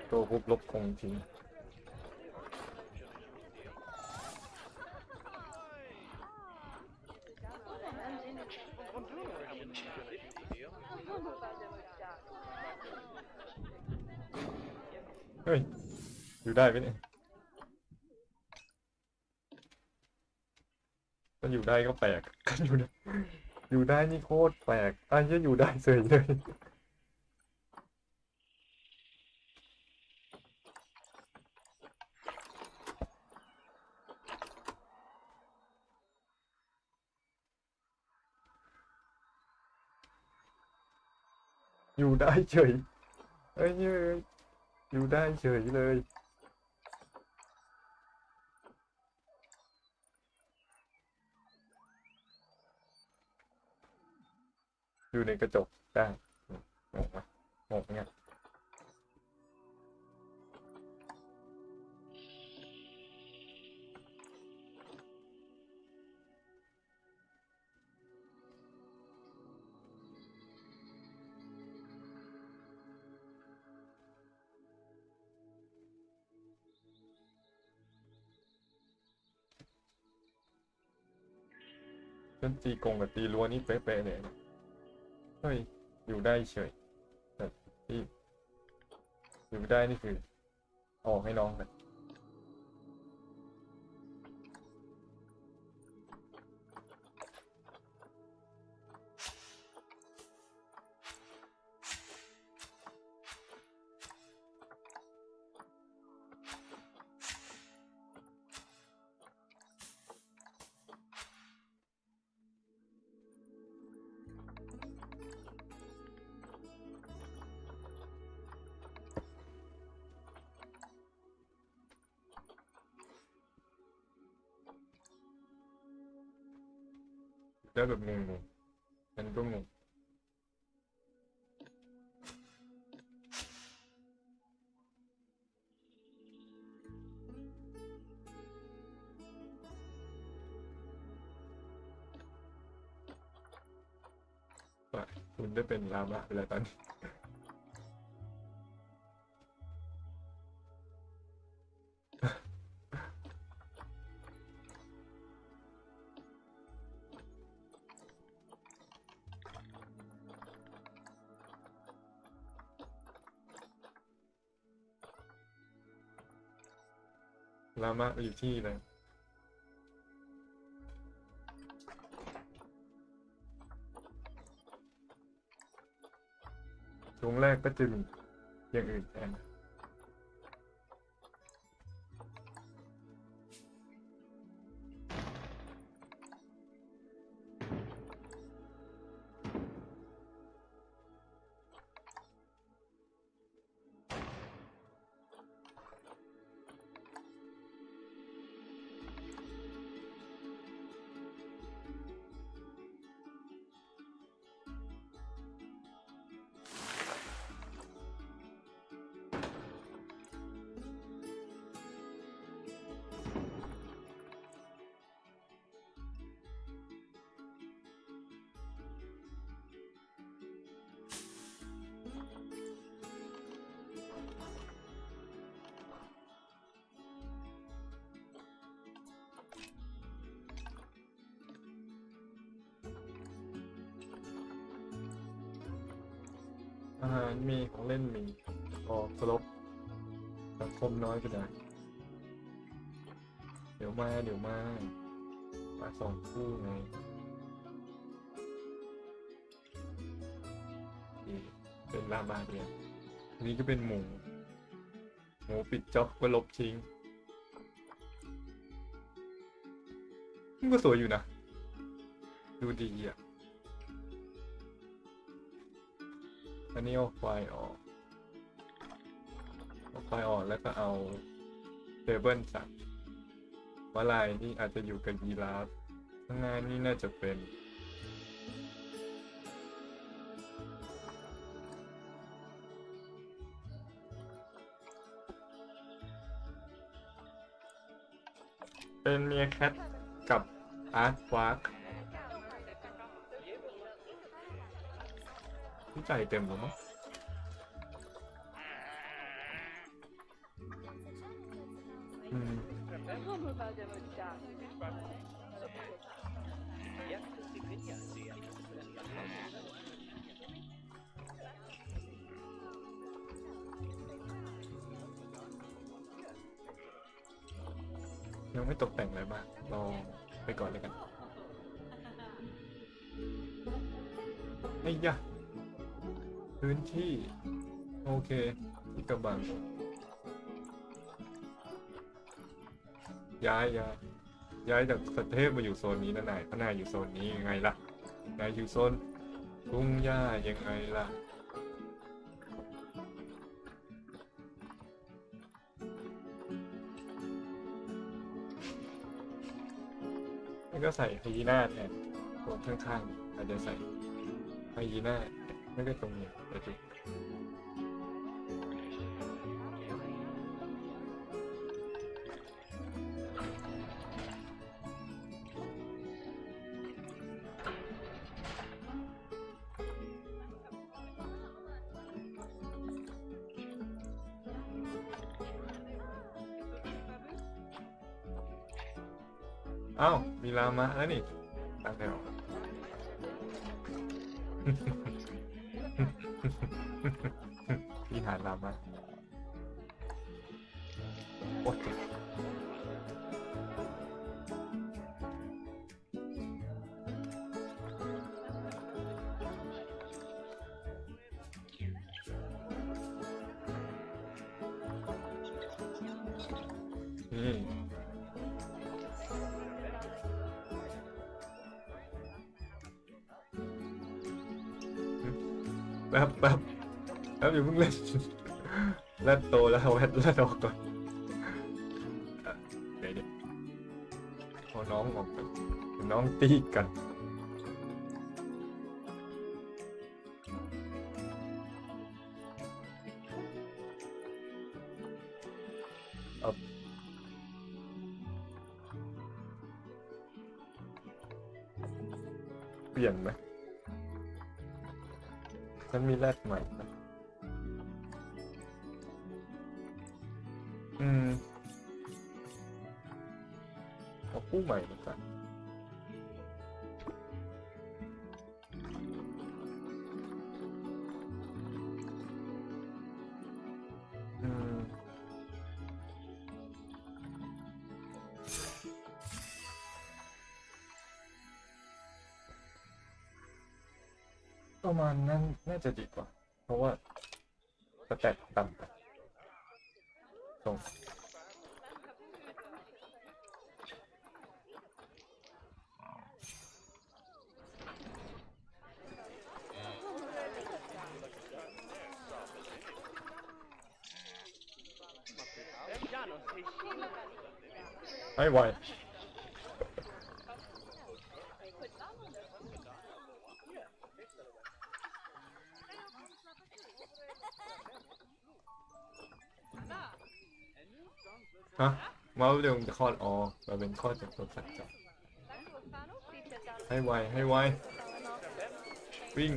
โตปุ๊บลบคงทิ้งเฮ้ยอยู่ได้ไหมเนี่ย มันอยู่ได้ก็แปลกอยู่ได้นี่โคตรแปลกไอ้ยังอยู่ได้เฉยเลยอยู่ได้เฉยเอ้ยอยู่ได้เฉยเลยอยู่ในกระจกได้งงไหมงงไงเล่นตีกงกับตีรั้วนี่เป๊ะๆเลยเฮ้ยอยู่ได้เฉยแต่ที่อยู่ได้นี่คือออกให้น้องเลยได้แบบงงๆมันก็งงคุณได้เป็นลามะไปแล้วตอนนี้ลามะไปอยู่ที่ไหนช่วงแรกก็จะมีอย่างอื่นแทนอาหารมีของเล่นมีพอครบสังคมน้อยก็ได้เดี๋ยวมาสองคู่ไงเป็นลาบาเนี่ยอันนี้ก็เป็นหมูปิดจ็อบก็ลบทิ้งมันก็สวยอยู่นะดูดีอ่ะอันนี้เอาไฟออกแล้วก็เอาเทเบิลสักว่าลายนี่อาจจะอยู่กับยีราฟข้างหน้านี่น่าจะเป็นเมียแคทกับอาร์ตวาร์กที่ใจเต็มแล้วมั้งยังไม่ตกแต่งอะไรมากรอไปก่อนเลยกัน ไอ้ยะพื้นที่โอเคที่กระบังย้ายจากประเทศมาอยู่โซนนี้นะนายเพราะนายอยู่โซนนี้ยังไงล่ะนายอยู่โซนทุ่งหญ้ายังไงล่ะแล้วก็ใส่ไฮยีน่าแทนตัวข้างๆอาจจะใส่ไฮยีน่าไม่ได้ตรงนี้แต่จุดอ้าวมีลามะแล้วนี่ตั้งแถวที่หาลามะโอ้ยแป๊บอย่าเพิ่งเล่นเล่นโตแล้วเล่นออกก่อนเดี๋ยวพอน้องออกกันน้องตีกันเปลี่ยนไหมฉันมีแรดใหม่นะเอาคู่ใหม่มากันประมาณนั้นน่าจะดีกว่าเพราะว่าสแตทต่ำไปส่งให้ไวฮะมาเรื่องจะคลอดมาเป็นคลอดจากตัวสัตว์จับให้ไววิ่ง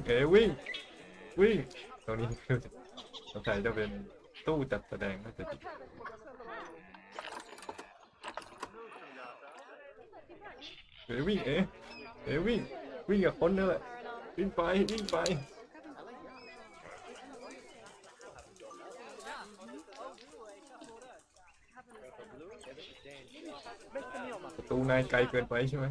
วิ่งตรงนี้คือสงสัยจะเป็นตู้จัดแสดงน่าจะดีวิ่งวิ่งกับคนนั่นแหละวิ่งไปประตูนายไกลเกินไปใช่ไหม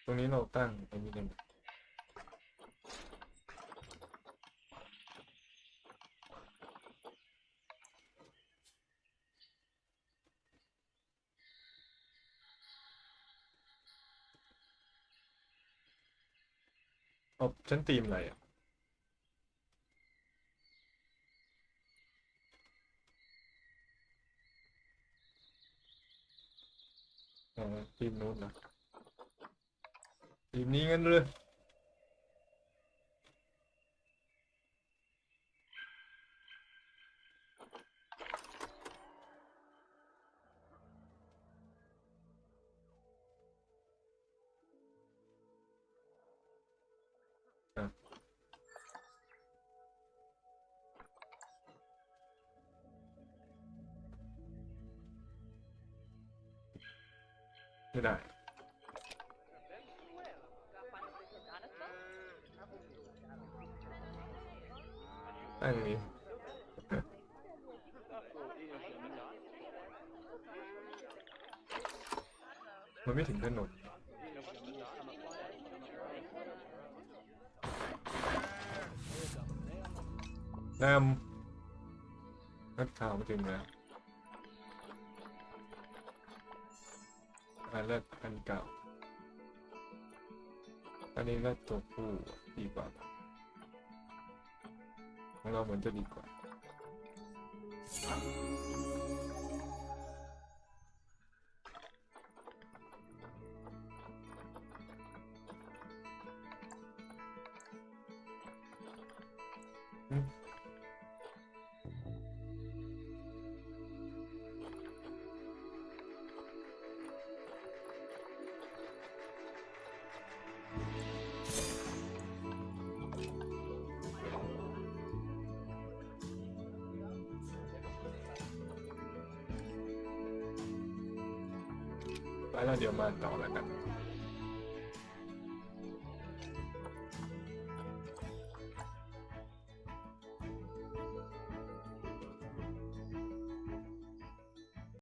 ตรงนี้เราตั้งไอ้นี่กันฉันตีมอะไรอ่ะทีมนู้นนะทีมนี้งั้นเลยไม่ได้ตั้งนี้ มันไม่ถึงถนนนำนักข่าวมาถึงแล้วอันแรกอันเก่าอันนี้แรกตัวผู้ดีกว่าของเราเหมือนจะดีกว่าไปแล้วเดี๋ยวมาต่อแล้วกัน